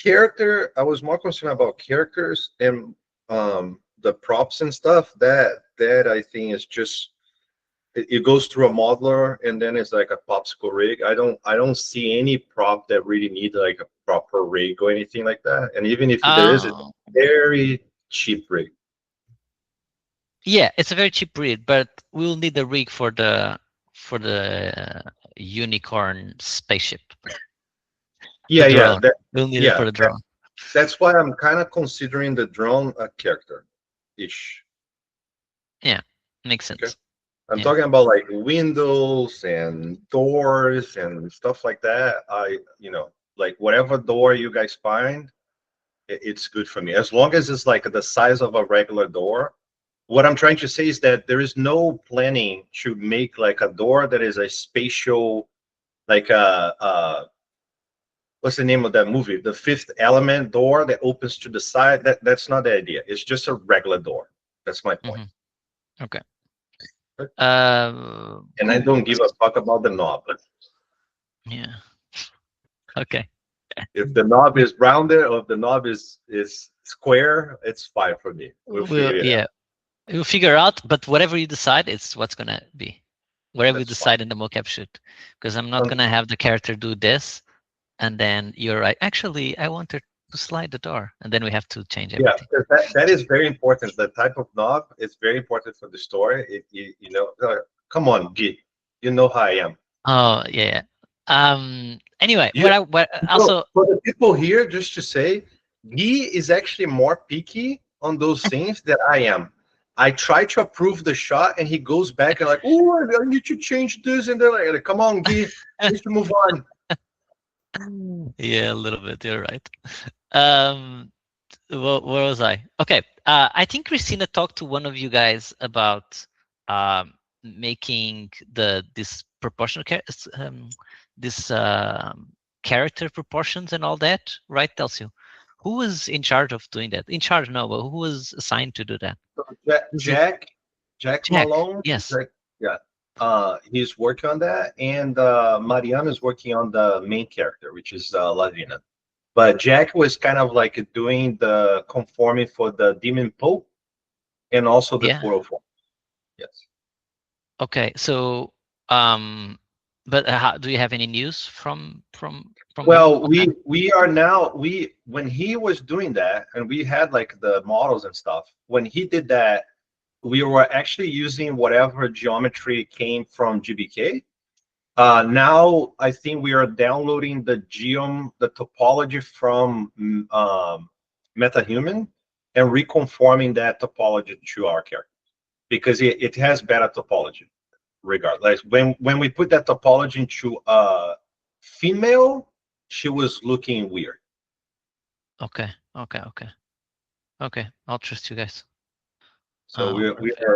[SPEAKER 7] character, I was more concerned about characters and the props and stuff. That I think is just it goes through a modeler and then it's like a popsicle rig. I don't see any prop that really need like a proper rig or anything like that. And even if there is, it's
[SPEAKER 6] Oh,
[SPEAKER 7] a very cheap rig.
[SPEAKER 6] yeah, it's a very cheap rig, but we'll need the rig for the unicorn spaceship.
[SPEAKER 7] Yeah,
[SPEAKER 6] The
[SPEAKER 7] yeah,
[SPEAKER 6] drone. We'll need it for the drone.
[SPEAKER 7] that's why I'm kind of considering the drone a character ish.
[SPEAKER 6] Makes sense.
[SPEAKER 7] Okay. I'm
[SPEAKER 6] Yeah.
[SPEAKER 7] talking about like windows and doors and stuff like that. Like whatever door you guys find, it's good for me. As long as it's like the size of a regular door. What I'm trying to say is that there is no planning to make like a door that is a spatial, like what's the name of that movie? The Fifth Element door that opens to the side. That's not the idea. It's just a regular door. That's my point.
[SPEAKER 6] Okay.
[SPEAKER 7] And I don't give a fuck about the knob.
[SPEAKER 6] Yeah. Okay.
[SPEAKER 7] If the knob is rounded or if the knob is square, it's fine for me. We'll figure it out.
[SPEAKER 6] We'll figure out, but whatever you decide, it's what's gonna be. Whatever you
[SPEAKER 7] That's
[SPEAKER 6] decide in the mocap shoot. Because I'm not gonna have the character do this, and then you're right. Actually, I want her to slide the door, and then we have to change
[SPEAKER 7] Yeah,
[SPEAKER 6] everything.
[SPEAKER 7] because that is very important. The type of knob is very important for the story. Come on, G, you know how I am.
[SPEAKER 6] Oh yeah. Anyway,
[SPEAKER 7] You-
[SPEAKER 6] what
[SPEAKER 7] So,
[SPEAKER 6] also
[SPEAKER 7] for the people here, just to say, G is actually more picky on those things than I am. I try to approve the shot, and he goes back and like, oh, I need to change this, and they're like, come on, G, we need to move on.
[SPEAKER 6] yeah, a little bit. You're right. Where was I? Okay. I think Christina talked to one of you guys about making this proportional this character proportions and all that, right, THU? Who was in charge of doing that? In charge, no, but who was assigned to do that?
[SPEAKER 7] Jack
[SPEAKER 6] Jack.
[SPEAKER 7] Malone.
[SPEAKER 6] Yes.
[SPEAKER 7] Yeah. He's working on that, and Mariana is working on the main character, which is Lavina. But Jack was kind of like doing the conforming for the Demon Pope and also the
[SPEAKER 6] Yeah.
[SPEAKER 7] 404. Yes.
[SPEAKER 6] Okay. So, but how, do you have any news from
[SPEAKER 7] Well,
[SPEAKER 6] him on that?
[SPEAKER 7] we are now when he was doing that, and we had like the models and stuff. When he did that, we were actually using whatever geometry came from GBK. Now I think we are downloading the topology from MetaHuman and reconforming that topology to our character because it has better topology regardless. When we put that topology into a female, she was looking weird.
[SPEAKER 6] Okay. I'll trust you guys.
[SPEAKER 7] So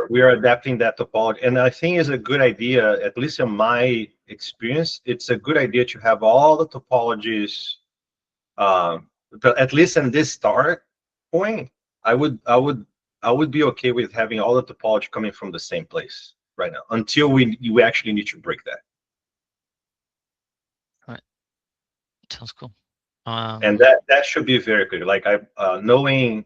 [SPEAKER 7] we are adapting that topology, and I think it's a good idea. At least in my experience, it's a good idea to have all the topologies. At least in this start point, I would be okay with having all the topology coming from the same place right now until you actually need to break that.
[SPEAKER 6] Sounds cool.
[SPEAKER 7] And that should be very good. Like knowing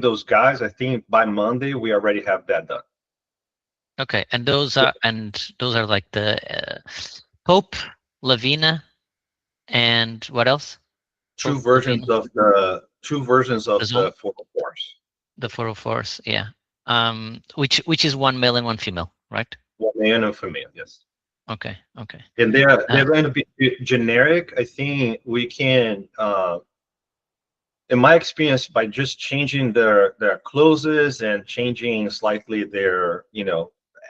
[SPEAKER 7] those guys, I think by Monday we already have that done.
[SPEAKER 6] Okay, and those are like the Pope, Lavina, and what else?
[SPEAKER 7] Two
[SPEAKER 6] Pope,
[SPEAKER 7] versions
[SPEAKER 6] Lavina,
[SPEAKER 7] of the
[SPEAKER 6] Zone?
[SPEAKER 7] 404s.
[SPEAKER 6] The 404s, yeah. Which is one male and one female, right?
[SPEAKER 7] One man and female, yes.
[SPEAKER 6] Okay.
[SPEAKER 7] And they're going to be generic. I think we can, in my experience, by just changing their clothes and changing slightly their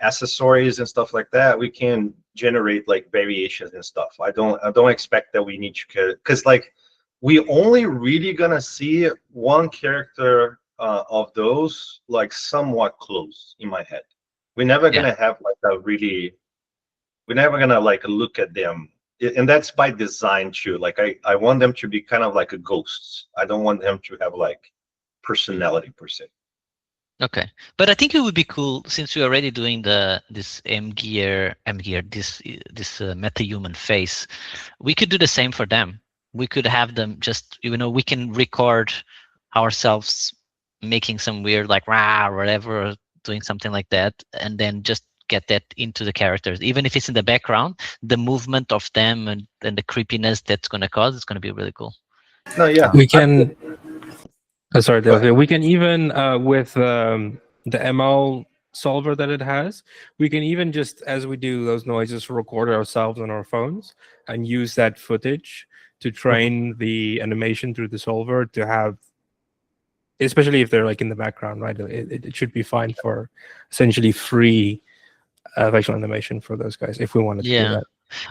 [SPEAKER 7] accessories and stuff like that, we can generate like variations and stuff. I don't expect that we need to, because like we only really gonna see one character of those like somewhat close in my head. We're never gonna have like we're never gonna like look at them, and that's by design too. Like I want them to be kind of like a ghosts. I don't want them to have like personality per se.
[SPEAKER 6] Okay, but I think it would be cool since we're already doing this this meta-human face. We could do the same for them. We could have them just, we can record ourselves making some weird like rah or whatever, or doing something like that, and then just get that into the characters. Even if it's in the background, the movement of them and the creepiness that's going to cause, it's going to be really cool.
[SPEAKER 7] No, yeah.
[SPEAKER 3] We can. Sorry,
[SPEAKER 7] Go ahead.
[SPEAKER 3] we can even with the ML solver that it has, we can even just as we do those noises record ourselves on our phones and use that footage to train the animation through the solver to have, especially if they're like in the background, right? It should be fine for essentially free facial animation for those guys if we wanted to do that.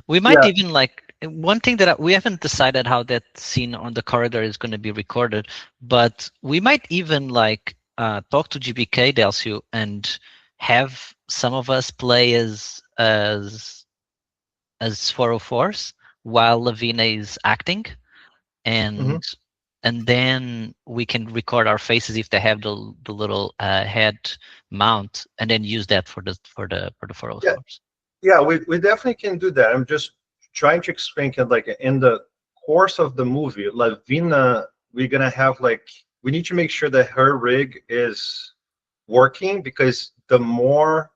[SPEAKER 6] We might
[SPEAKER 7] Yeah.
[SPEAKER 6] even like one thing that we haven't decided how that scene on the corridor is going to be recorded, but we might even like talk to GBK THU and have some of us play as 404s while Lavina is acting, and then we can record our faces if they have the little head mount, and then use that for the 404s.
[SPEAKER 7] Yeah, we definitely can do that. I'm just trying to explain like in the course of the movie, Lavina, we're gonna have like, we need to make sure that her rig is working, because the more,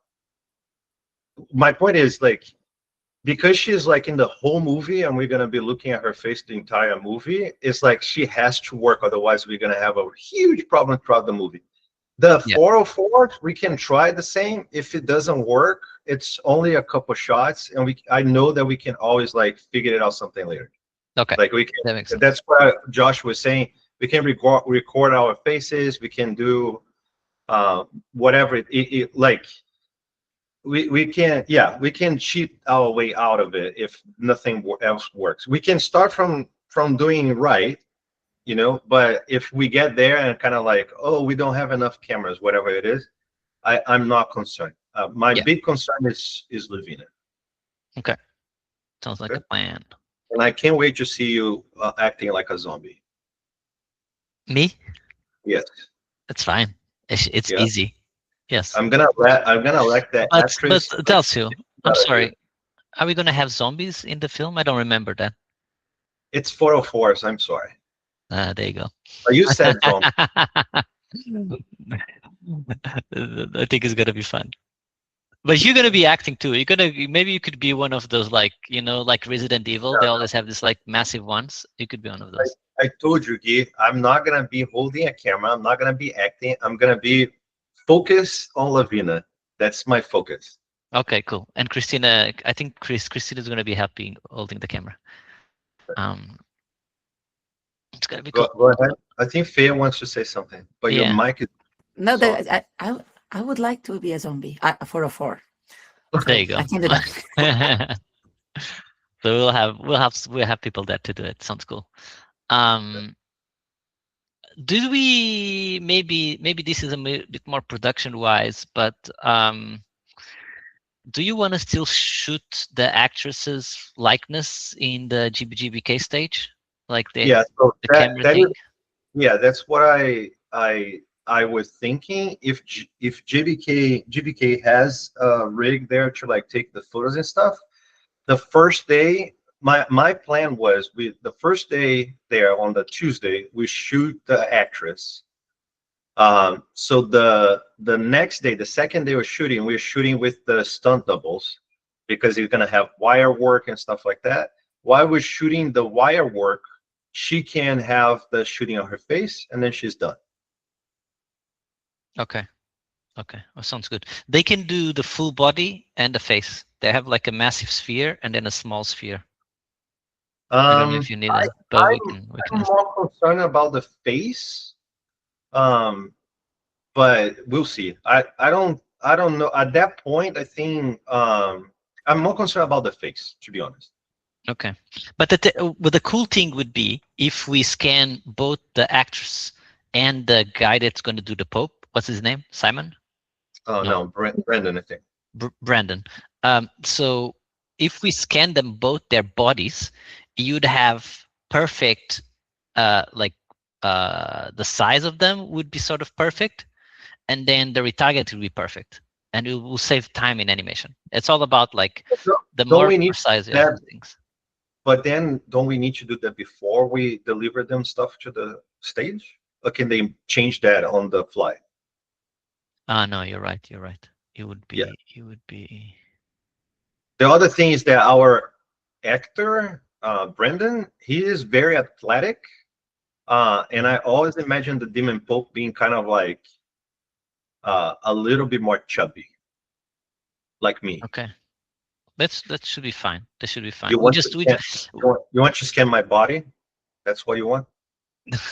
[SPEAKER 7] my point is like, because she's like in the whole movie and we're gonna be looking at her face the entire movie, it's like she has to work, otherwise we're gonna have a huge problem throughout the movie. The 404, we can try the same. If it doesn't work, it's only a couple shots, and I know that we can always like figure it out something later.
[SPEAKER 6] Okay,
[SPEAKER 7] like we can.
[SPEAKER 6] that makes sense.
[SPEAKER 7] That's what Josh was saying. We can record our faces. We can do whatever like. We can, yeah, we can cheat our way out of it if nothing else works. We can start from doing right, but if we get there and kind of like, oh, we don't have enough cameras, whatever it is, I'm not concerned. My big concern is Lavina.
[SPEAKER 6] Okay, sounds like a plan.
[SPEAKER 7] And I can't wait to see you acting like a zombie.
[SPEAKER 6] Me?
[SPEAKER 7] Yes.
[SPEAKER 6] That's fine. It's easy. Yes.
[SPEAKER 7] I'm gonna let that actress.
[SPEAKER 6] But THU, I'm sorry. Are we gonna have zombies in the film? I don't remember that.
[SPEAKER 7] It's 404s. I'm sorry.
[SPEAKER 6] There you go.
[SPEAKER 7] You said zombie.
[SPEAKER 6] I think it's gonna be fun. But you're gonna be acting too. Maybe you could be one of those like like Resident Evil. They always have this like massive ones. You could be one of those.
[SPEAKER 7] I told you, Gui, I'm not gonna be holding a camera. I'm not gonna be acting. I'm gonna be focused on Lavina. That's my focus.
[SPEAKER 6] Okay, cool. And Christina, I think Christina's gonna be happy holding the camera. It's gonna be cool.
[SPEAKER 7] Go ahead. I think Faye wants to say something, but your mic is.
[SPEAKER 1] No, I would like to be a zombie. 404.
[SPEAKER 6] There you go.
[SPEAKER 1] I can do that.
[SPEAKER 6] So we'll have people there to do it. Sounds cool. Do we maybe this is a bit more production wise, but do you want to still shoot the actress's likeness in the GBK stage, like the camera thing?
[SPEAKER 7] Yeah, that's what I was thinking. If GBK has a rig there to like take the photos and stuff, the first day, my plan was the first day there on the Tuesday, we shoot the actress. So the next day, the second day we're shooting with the stunt doubles, because you're gonna have wire work and stuff like that. While we're shooting the wire work, she can have the shooting on her face, and then she's done.
[SPEAKER 6] Okay. Well, sounds good. They can do the full body and the face. They have like a massive sphere and then a small sphere. I don't know if you need that, but we can.
[SPEAKER 7] I'm more concerned about the face, but we'll see. I don't know. At that point, I think I'm more concerned about the face, to be honest.
[SPEAKER 6] Okay, but the cool thing would be if we scan both the actress and the guy that's going to do the Pope. What's his name? Simon?
[SPEAKER 7] Oh no, Brandon, I think.
[SPEAKER 6] Brandon. So if we scan them both their bodies, you'd have perfect, the size of them would be sort of perfect, and then the retarget will be perfect, and it will save time in animation. It's all about like the
[SPEAKER 7] Don't
[SPEAKER 6] more
[SPEAKER 7] we need
[SPEAKER 6] precise you
[SPEAKER 7] that?
[SPEAKER 6] have things.
[SPEAKER 7] But then don't we need to do that before we deliver them stuff to the stage? Or can they change that on the fly?
[SPEAKER 6] No, you're right. You're right. It would be.
[SPEAKER 7] Yeah.
[SPEAKER 6] It would be.
[SPEAKER 7] The other thing is that our actor, Brendan, he is very athletic. And I always imagine the Demon Pope being kind of like a little bit more chubby, like me.
[SPEAKER 6] Okay. That should be fine. That should be fine.
[SPEAKER 7] You
[SPEAKER 6] We
[SPEAKER 7] want
[SPEAKER 6] just
[SPEAKER 7] to
[SPEAKER 6] we
[SPEAKER 7] scan,
[SPEAKER 6] just
[SPEAKER 7] you want to scan my body? That's what you want?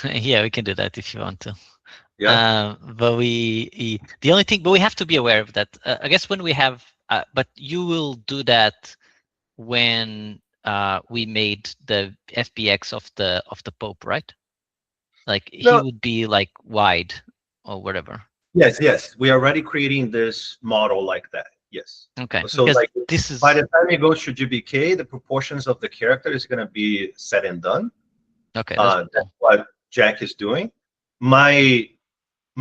[SPEAKER 6] yeah, we can do that if you want to.
[SPEAKER 7] Yeah.
[SPEAKER 6] But the only thing, but we have to be aware of that. I guess when we have, but you will do that when we made the FBX of the Pope, right? Like
[SPEAKER 7] No.
[SPEAKER 6] he would be like wide or whatever.
[SPEAKER 7] Yes. We are already creating this model like that. Yes.
[SPEAKER 6] Okay.
[SPEAKER 7] So
[SPEAKER 6] because
[SPEAKER 7] like
[SPEAKER 6] this is
[SPEAKER 7] by the time it goes to GBK, the proportions of the character is going to be said and done.
[SPEAKER 6] okay.
[SPEAKER 7] That's
[SPEAKER 6] Cool.
[SPEAKER 7] what Jack is doing. My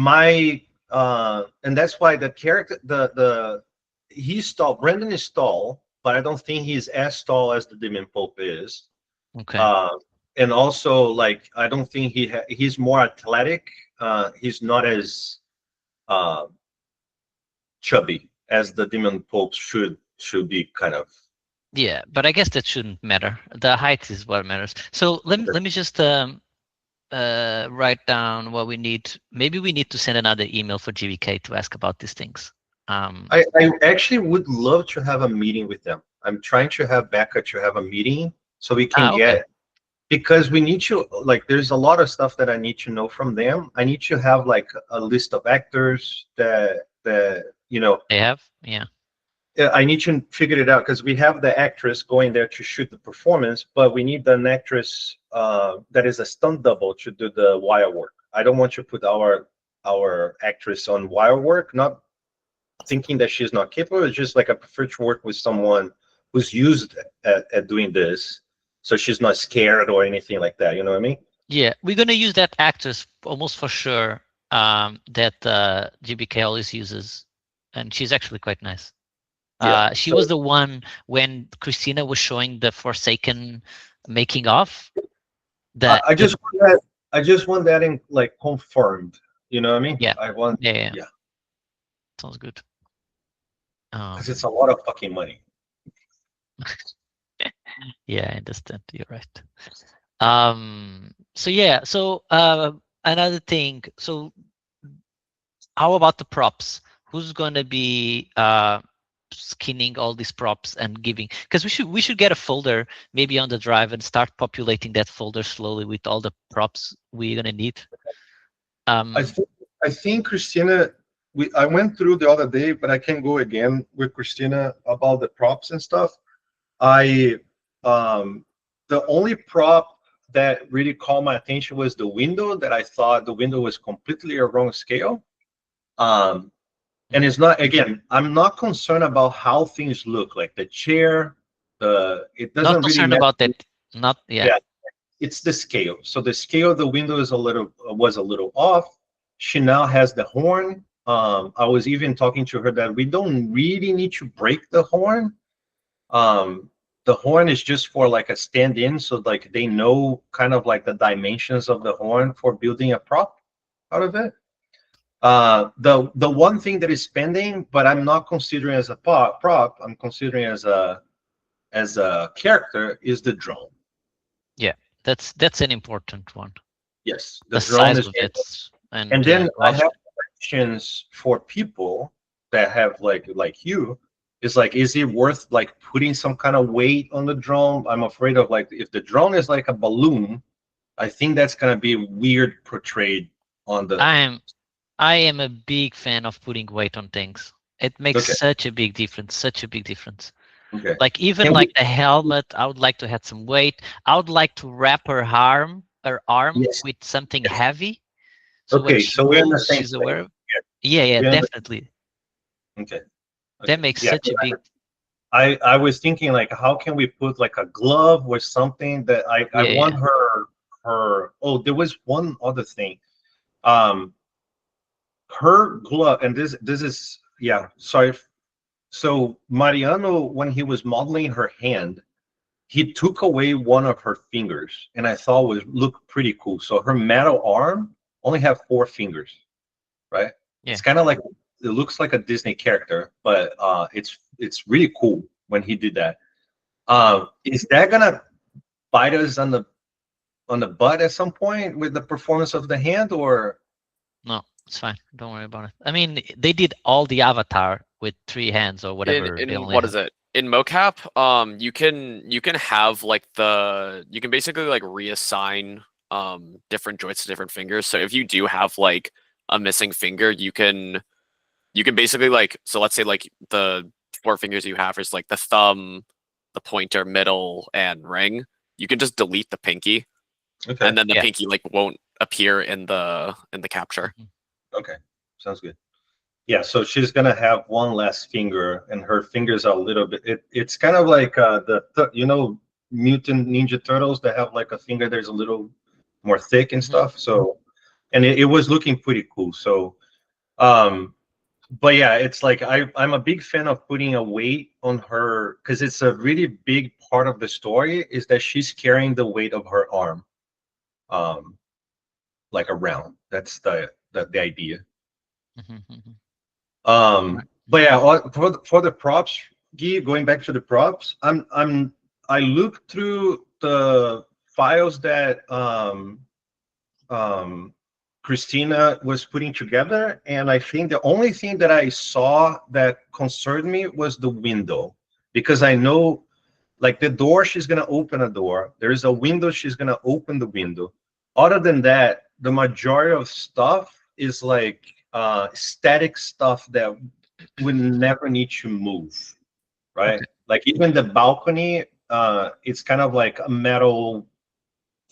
[SPEAKER 7] and that's why the character he's tall. Brendan is tall, but I don't think he's as tall as the Demon Pope is.
[SPEAKER 6] Okay.
[SPEAKER 7] And also like I don't think he's more athletic. He's not as chubby as the Demon Pope should be kind of.
[SPEAKER 6] Yeah, but I guess that shouldn't matter. The height is what matters. So let me just write down what we need. Maybe we need to send another email for GBK to ask about these things.
[SPEAKER 7] I actually would love to have a meeting with them. I'm trying to have Becca to have a meeting so we can get, because we need to, like, there's a lot of stuff that I need to know from them. I need to have like a list of actors that you know.
[SPEAKER 6] They have, yeah.
[SPEAKER 7] I need to figure it out because we have the actress going there to shoot the performance, but we need an actress that is a stunt double to do the wire work. I don't want to put our actress on wire work, not thinking that she's not capable. It's just like I prefer to work with someone who's used at doing this, so she's not scared or anything like that. You know what I mean?
[SPEAKER 6] Yeah, we're gonna use that actress almost for sure. That GBK always uses, and she's actually quite nice.
[SPEAKER 7] Yeah,
[SPEAKER 6] she was the one when Christina was showing the Forsaken making of. That
[SPEAKER 7] I just want that in like confirmed. You know what I mean?
[SPEAKER 6] Yeah.
[SPEAKER 7] I want.
[SPEAKER 6] Yeah.
[SPEAKER 7] Yeah.
[SPEAKER 6] Sounds good.
[SPEAKER 7] Because it's a lot of fucking money.
[SPEAKER 6] Yeah, I understand. You're right. So yeah. So another thing. So how about the props? Who's going to be skinning all these props and giving? Because we should get a folder maybe on the drive and start populating that folder slowly with all the props we're gonna need.
[SPEAKER 7] I think Christina. I went through the other day, but I can go again with Christina about the props and stuff. The only prop that really caught my attention was the window. That I thought the window was completely a wrong scale. And it's not, again, I'm not concerned about how things look, like the chair, it doesn't
[SPEAKER 6] not concerned
[SPEAKER 7] really
[SPEAKER 6] about that. Not yeah.
[SPEAKER 7] Yeah, it's the scale. So the scale of the window is was a little off. She now has the horn. I was even talking to her that we don't really need to break the horn. The horn is just for like a stand-in, so like they know kind of like the dimensions of the horn for building a prop out of it. The one thing that is pending, but I'm not considering as a prop, I'm considering as a character, is the drone.
[SPEAKER 6] Yeah, that's an important one.
[SPEAKER 7] Yes,
[SPEAKER 6] The
[SPEAKER 7] drone
[SPEAKER 6] size
[SPEAKER 7] is
[SPEAKER 6] of it.
[SPEAKER 7] and then I have questions for people that have like you. Is like, is it worth like putting some kind of weight on the drone? I'm afraid of like if the drone is like a balloon, I think that's gonna be weird portrayed on the.
[SPEAKER 6] I am a big fan of putting weight on things. It makes such a big difference. Such a big difference.
[SPEAKER 7] Okay.
[SPEAKER 6] Like even like the helmet, I would like to have some weight. I would like to wrap her arm
[SPEAKER 7] Yes.
[SPEAKER 6] with something heavy. So
[SPEAKER 7] Okay, so we're in the same
[SPEAKER 6] she's aware of.
[SPEAKER 7] Yeah.
[SPEAKER 6] Yeah,
[SPEAKER 7] We're in the-
[SPEAKER 6] definitely.
[SPEAKER 7] Okay.
[SPEAKER 6] That makes such a big.
[SPEAKER 7] I was thinking like, how can we put like a glove or something that I want her. Oh, there was one other thing. her glove, and this is, yeah, sorry. So Mariano, when he was modeling her hand, he took away one of her fingers, and I thought was looked pretty cool. So her metal arm only have 4 fingers, right?
[SPEAKER 6] Yeah.
[SPEAKER 7] It's kind of like, it looks like a Disney character, but it's really cool when he did that. Is that gonna bite us on the butt at some point with the performance of the hand, or?
[SPEAKER 6] No, it's fine. Don't worry about it. I mean, they did all the Avatar with 3 hands or whatever. They
[SPEAKER 4] In
[SPEAKER 6] only
[SPEAKER 4] what
[SPEAKER 6] have.
[SPEAKER 4] is it? In mocap, you can have like you can basically like reassign different joints to different fingers. So if you do have like a missing finger, you can basically like, so let's say like the 4 fingers you have is like the thumb, the pointer, middle, and ring. You can just delete the pinky,
[SPEAKER 7] Okay.
[SPEAKER 4] and then the
[SPEAKER 6] Yeah.
[SPEAKER 4] pinky like won't appear in the capture.
[SPEAKER 7] Okay, sounds good. Yeah, so she's gonna have one less finger, and her fingers are a little bit. It's kind of like Mutant Ninja Turtles that have like a finger that's a little more thick and stuff. So, and it was looking pretty cool. So, but yeah, it's like I'm a big fan of putting a weight on her, because it's a really big part of the story is that she's carrying the weight of her arm, like around. That's the idea. But yeah, for the props, Guy, going back to the props, I looked through the files that Christina was putting together, and I think the only thing that I saw that concerned me was the window, because I know, like, the door, she's gonna open a door. There's a window, she's gonna open the window. Other than that, the majority of stuff is like static stuff that would never need to move, right?
[SPEAKER 6] Okay.
[SPEAKER 7] Like even the balcony, it's kind of like a metal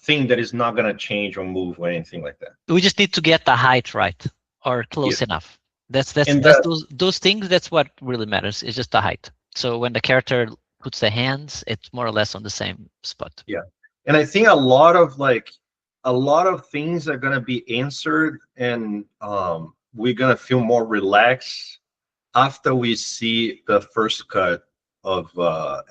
[SPEAKER 7] thing that is not gonna change or move or anything like that.
[SPEAKER 6] We just need to get the height right or close
[SPEAKER 7] Yeah.
[SPEAKER 6] enough. That's
[SPEAKER 7] And
[SPEAKER 6] those things. That's what really matters. It's just the height. So when the character puts the hands, it's more or less on the same spot.
[SPEAKER 7] Yeah, and I think a lot of things are gonna be answered, and we're gonna feel more relaxed after we see the first cut of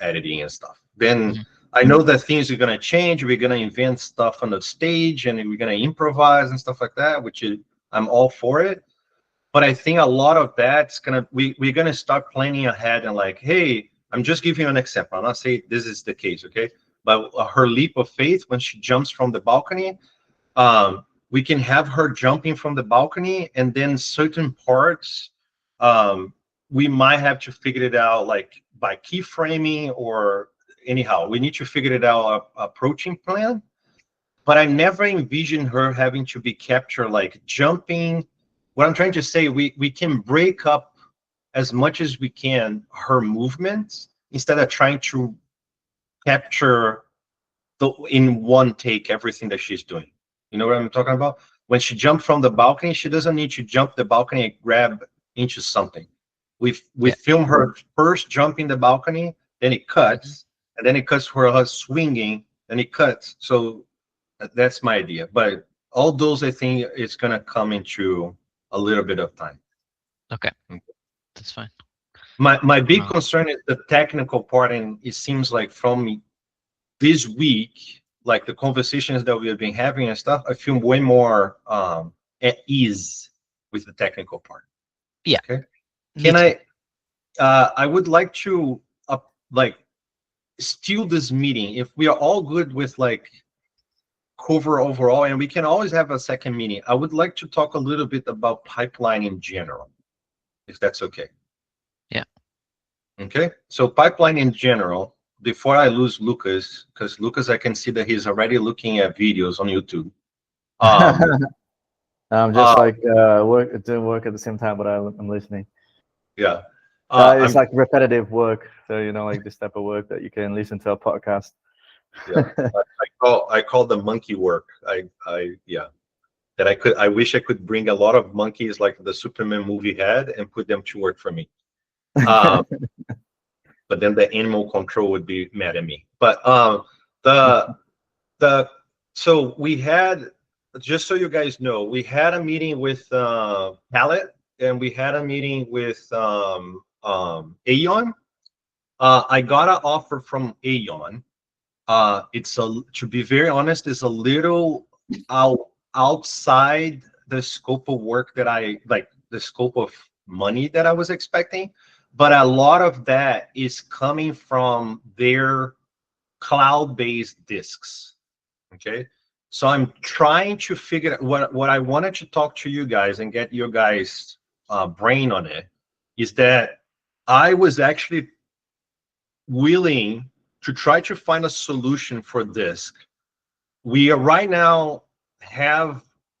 [SPEAKER 7] editing and stuff. Then I know that things are gonna change. We're gonna invent stuff on the stage, and we're gonna improvise and stuff like that, which is, I'm all for it. But I think a lot of that's we're gonna start planning ahead and like, hey, I'm just giving you an example. I'm not saying this is the case, okay? But her leap of faith when she jumps from the balcony, we can have her jumping from the balcony, and then certain parts, we might have to figure it out like by keyframing, or anyhow, we need to figure it out approaching plan. But I never envisioned her having to be captured like jumping. What I'm trying to say, we can break up as much as we can her movements instead of trying to capture in one take everything that she's doing. You know what I'm talking about? When she jumped from the balcony, she doesn't need to jump the balcony and grab into something. We film her first jumping the balcony, then it cuts, and then it cuts for her swinging, then it cuts. So that's my idea. But all those, I think, it's gonna come into a little bit of time.
[SPEAKER 6] Okay, that's fine.
[SPEAKER 7] My big concern is the technical part, and it seems like from this week, like the conversations that we have been having and stuff, I feel way more at ease with the technical part.
[SPEAKER 6] Yeah.
[SPEAKER 7] Okay. Can I would like to like steal this meeting if we are all good with like cover overall, and we can always have a second meeting. I would like to talk a little bit about pipeline in general, if that's okay.
[SPEAKER 6] Yeah.
[SPEAKER 7] Okay. So pipeline in general, before I lose Lucas, because Lucas, I can see that he's already looking at videos on YouTube.
[SPEAKER 5] I'm just doing work at the same time, but I'm listening.
[SPEAKER 7] Yeah.
[SPEAKER 5] It's like repetitive work, so like this type of work that you can listen to a podcast.
[SPEAKER 7] Yeah, I call the monkey work. I wish I could bring a lot of monkeys like the Superman movie had and put them to work for me. But then the animal control would be mad at me. But so we had just so you guys know, we had a meeting with Pallet, and we had a meeting with Aeon. I got an offer from Aeon. To be very honest, it's a little outside the scope of work that I like, the scope of money that I was expecting. But a lot of that is coming from their cloud-based disks. Okay. So I'm trying to figure out what I wanted to talk to you guys and get your guys' brain on it is that I was actually willing to try to find a solution for this. We are right now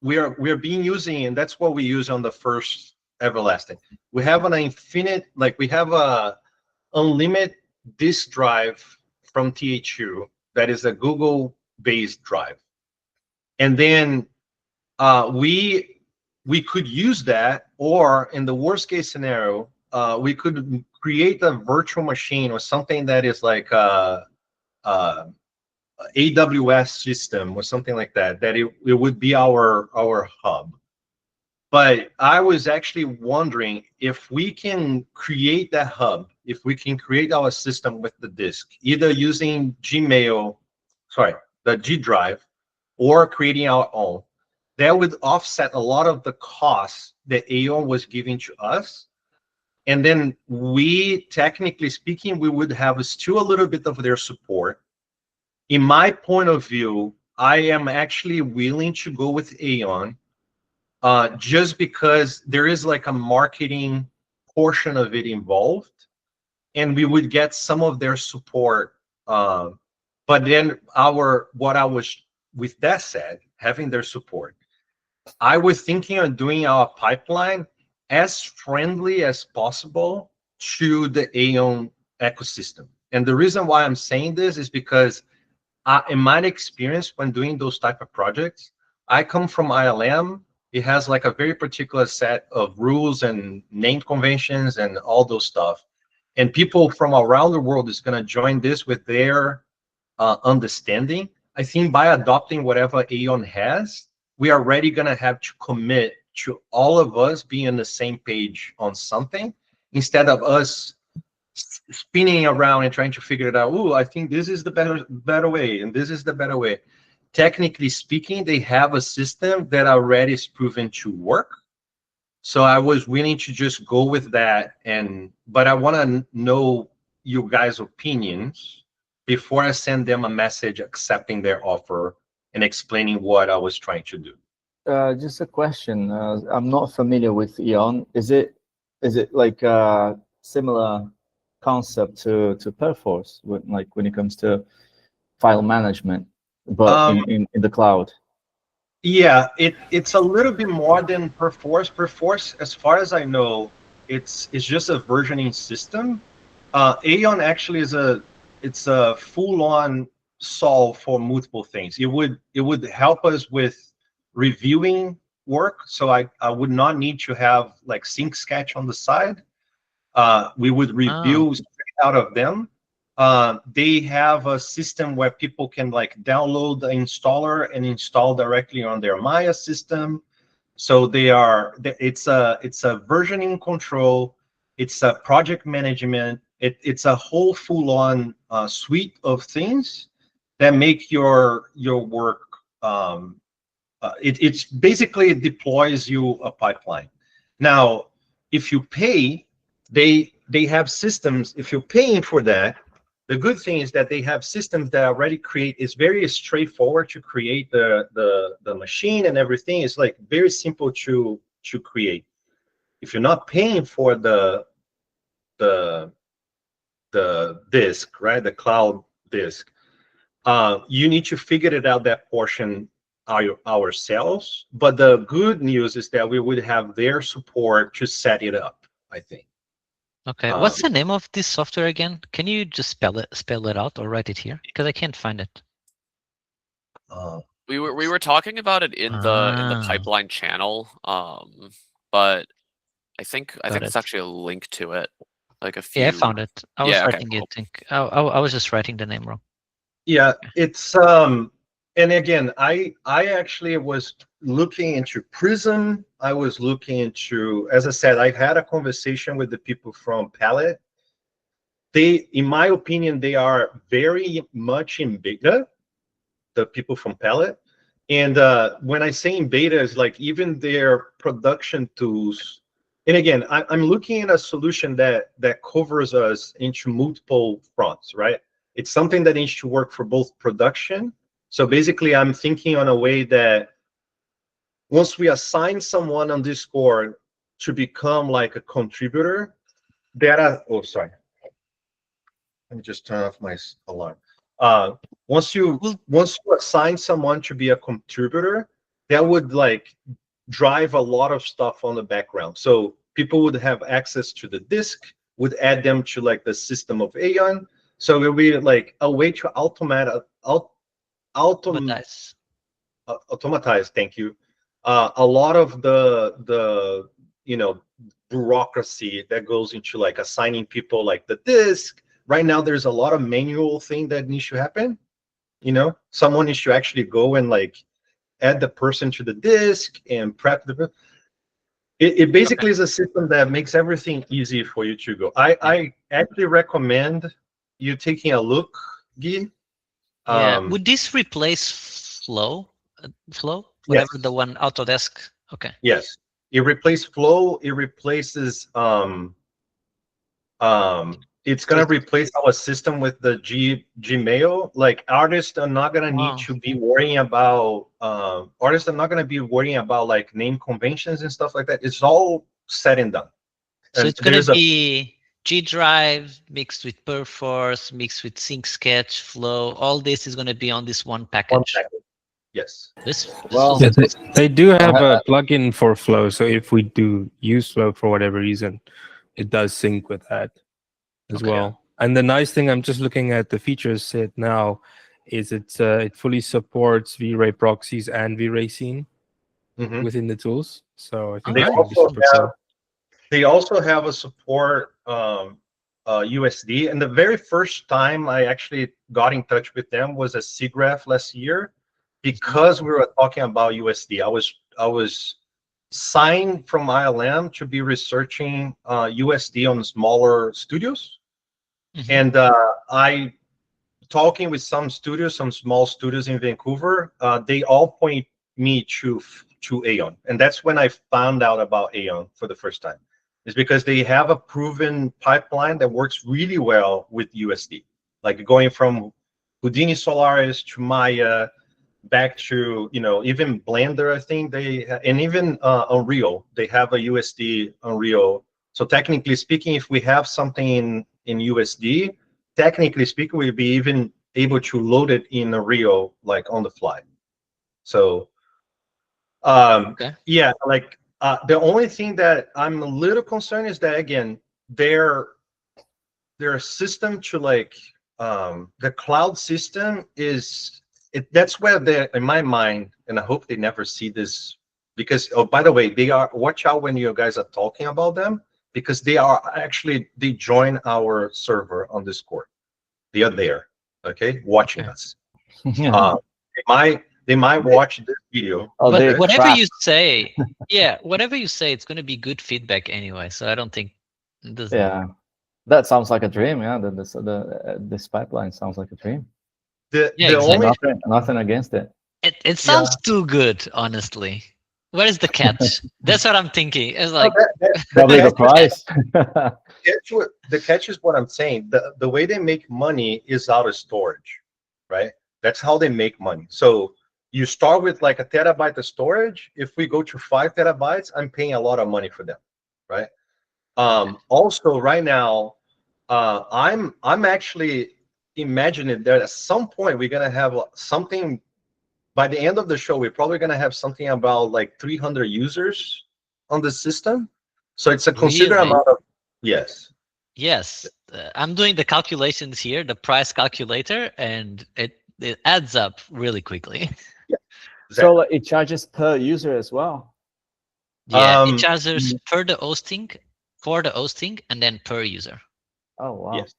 [SPEAKER 7] we are being using, and that's what we use on the first Everlasting. We have an infinite, like we have a unlimited disk drive from THU that is a Google-based drive. And then we could use that, or in the worst case scenario, we could create a virtual machine or something that is like a AWS system or something like that. That it would be our hub. But I was actually wondering if we can create that hub, if we can create our system with the disk, either using the G drive, or creating our own. That would offset a lot of the costs that Aeon was giving to us. And then we, technically speaking, we would have still a little bit of their support. In my point of view, I am actually willing to go with Aeon, just because there is like a marketing portion of it involved, and we would get some of their support. But then with that said, having their support, I was thinking of doing our pipeline as friendly as possible to the Aeon ecosystem. And the reason why I'm saying this is because in my experience when doing those type of projects, I come from ILM. It has like a very particular set of rules and name conventions and all those stuff. And people from around the world is going to join this with their understanding. I think by adopting whatever Aeon has, we are already going to have to commit to all of us being on the same page on something, instead of us spinning around and trying to figure it out. Oh, I think this is the better way, and this is the better way. Technically speaking, they have a system that already is proven to work. So I was willing to just go with that. But I want to know you guys' opinions before I send them a message accepting their offer and explaining what I was trying to do.
[SPEAKER 5] Just a question. I'm not familiar with Aeon. Is it like a similar concept to Perforce, when it comes to file management, but in the cloud?
[SPEAKER 7] Yeah, it's a little bit more than Perforce. Perforce, as far as I know, it's just a versioning system. Aeon actually is a full-on solve for multiple things. It would help us with reviewing work, so I would not need to have like Sync Sketch on the side. We would review straight out of them. They have a system where people can like download the installer and install directly on their Maya system. So it's a versioning control, it's a project management, it's a whole full-on suite of things that make your work. It's basically, it deploys you a pipeline. Now, if you pay, they have systems. If you're paying for that, the good thing is that they have systems that already create. It's very straightforward to create the machine, and everything is like very simple to create. If you're not paying for the disk, right, the cloud disk, you need to figure it out, that portion ourselves. But the good news is that we would have their support to set it up, I think.
[SPEAKER 6] Okay, what's the name of this software again? Can you just spell it out or write it here? Because I can't find it.
[SPEAKER 4] We were talking about it in the pipeline channel, but I think it's actually a link to it, like a few.
[SPEAKER 6] Yeah, I found it. I was writing
[SPEAKER 4] cool.
[SPEAKER 6] it. I was just writing the name wrong.
[SPEAKER 7] Yeah, it's And again, I actually was looking into Prism. I was looking into, as I said, I had a conversation with the people from Palette. They, in my opinion, they are very much in beta, the people from Palette. And when I say in beta, it's like even their production tools. And again, I'm looking at a solution that covers us into multiple fronts, right? It's something that needs to work for both production. So basically, I'm thinking on a way that once we assign someone on Discord to become like a contributor, oh, sorry. Let me just turn off my alarm. Once you assign someone to be a contributor, that would like drive a lot of stuff on the background. So people would have access to the disk, would add them to like the system of Aeon. So it will be like a way to automatize. Thank you. A lot of the bureaucracy that goes into like assigning people like the disk. Right now, there's a lot of manual thing that needs to happen. Someone needs to actually go and like add the person to the disk and prep the. It basically is a system that makes everything easy for you to go. I actually recommend you taking a look, Guy.
[SPEAKER 6] Yeah. Would this replace Flow? Whatever the one Autodesk. Okay.
[SPEAKER 7] Yes. It replaces Flow. It replaces it's gonna replace our system with the Gmail. Like artists are not gonna need to be worrying about like name conventions and stuff like that. It's all said and done.
[SPEAKER 6] So
[SPEAKER 7] And
[SPEAKER 6] it's gonna be G Drive mixed with Perforce, mixed with Sync Sketch, Flow. All this is gonna be on this one package.
[SPEAKER 7] Yes.
[SPEAKER 5] Well,
[SPEAKER 3] Yeah, they do have a plugin for Flow, so if we do use Flow for whatever reason, it does sync with that as well. And the nice thing, I'm just looking at the features set now, is it fully supports V-Ray proxies and V-Ray scene within the tools. So I think
[SPEAKER 7] they also have a support USD. And the very first time I actually got in touch with them was at SIGGRAPH last year, because we were talking about USD. I was signed from ILM to be researching USD on smaller studios. And I talking with some small studios in Vancouver, they all point me to Aeon. And that's when I found out about Aeon for the first time. It's because they have a proven pipeline that works really well with USD, like going from Houdini Solaris to Maya, back to even Blender. I think and even Unreal, they have a USD Unreal. So technically speaking, if we have something in USD, technically speaking, we'll be even able to load it in Unreal like on the fly. So yeah, like the only thing that I'm a little concerned is that again, their system to like the cloud system is that's where they, in my mind, and I hope they never see this, because by the way, they are, watch out when you guys are talking about them, because they join our server on Discord. They are there, okay, watching us. They might watch this video.
[SPEAKER 6] But whatever you say, whatever you say, it's going to be good feedback anyway. So I don't think.
[SPEAKER 5] That sounds like a dream. Yeah, this pipeline sounds like a dream. Nothing against it.
[SPEAKER 6] It sounds too good, honestly. Where is the catch? That's what I'm thinking. It's like
[SPEAKER 5] probably the price.
[SPEAKER 7] The catch is what I'm saying. The way they make money is out of storage, right? That's how they make money. So you start with like a terabyte of storage. If we go to 5 terabytes, I'm paying a lot of money for them, right? Also, right now, I'm actually imagining that at some point we're gonna have something. By the end of the show, we're probably gonna have something about like 300 users on the system. So it's a considerable amount of Yes.
[SPEAKER 6] I'm doing the calculations here, the price calculator, and it adds up really quickly.
[SPEAKER 7] Yeah, exactly.
[SPEAKER 5] So it charges per user as well.
[SPEAKER 6] It charges for the hosting, and then per user.
[SPEAKER 5] Oh wow.
[SPEAKER 7] Yes.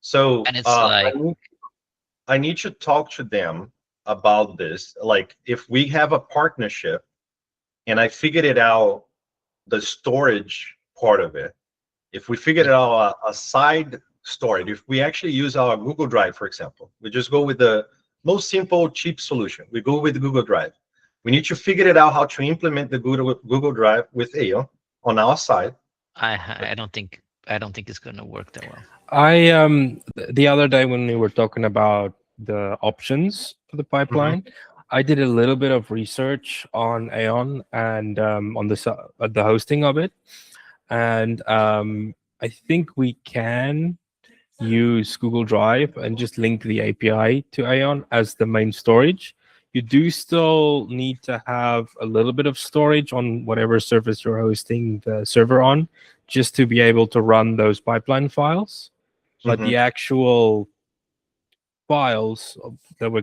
[SPEAKER 7] So
[SPEAKER 6] and it's like
[SPEAKER 7] I need to talk to them about this. Like if we have a partnership and I figured it out, the storage part of it, if we figured out a side storage, if we actually use our Google Drive, for example, we just go with the most simple, cheap solution. We go with Google Drive. We need to figure it out how to implement the Google Drive with AO on our side.
[SPEAKER 6] I don't think it's gonna work that well.
[SPEAKER 3] The other day when we were talking about the options for the pipeline, I did a little bit of research on Aeon and on the hosting of it, and I think we can use Google Drive and just link the API to Aeon as the main storage. You do still need to have a little bit of storage on whatever service you're hosting the server on, just to be able to run those pipeline files. But the actual files that were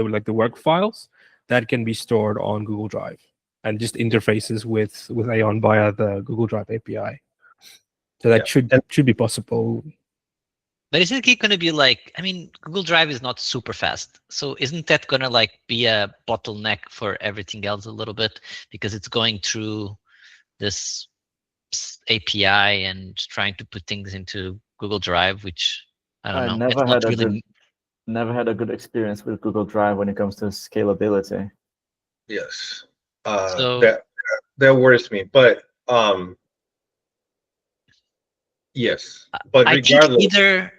[SPEAKER 3] like the work files, that can be stored on Google Drive and just interfaces with Aeon via the Google Drive API. So that should be possible.
[SPEAKER 6] But isn't it going to be like, I mean, Google Drive is not super fast. So isn't that going to like be a bottleneck for everything else a little bit, because it's going through this API and trying to put things into Google Drive, which I don't know.
[SPEAKER 5] Never had a good experience with Google Drive when it comes to scalability.
[SPEAKER 7] Yes.
[SPEAKER 6] So
[SPEAKER 7] that worries me, but yes. But
[SPEAKER 6] I
[SPEAKER 7] regardless,
[SPEAKER 6] think either.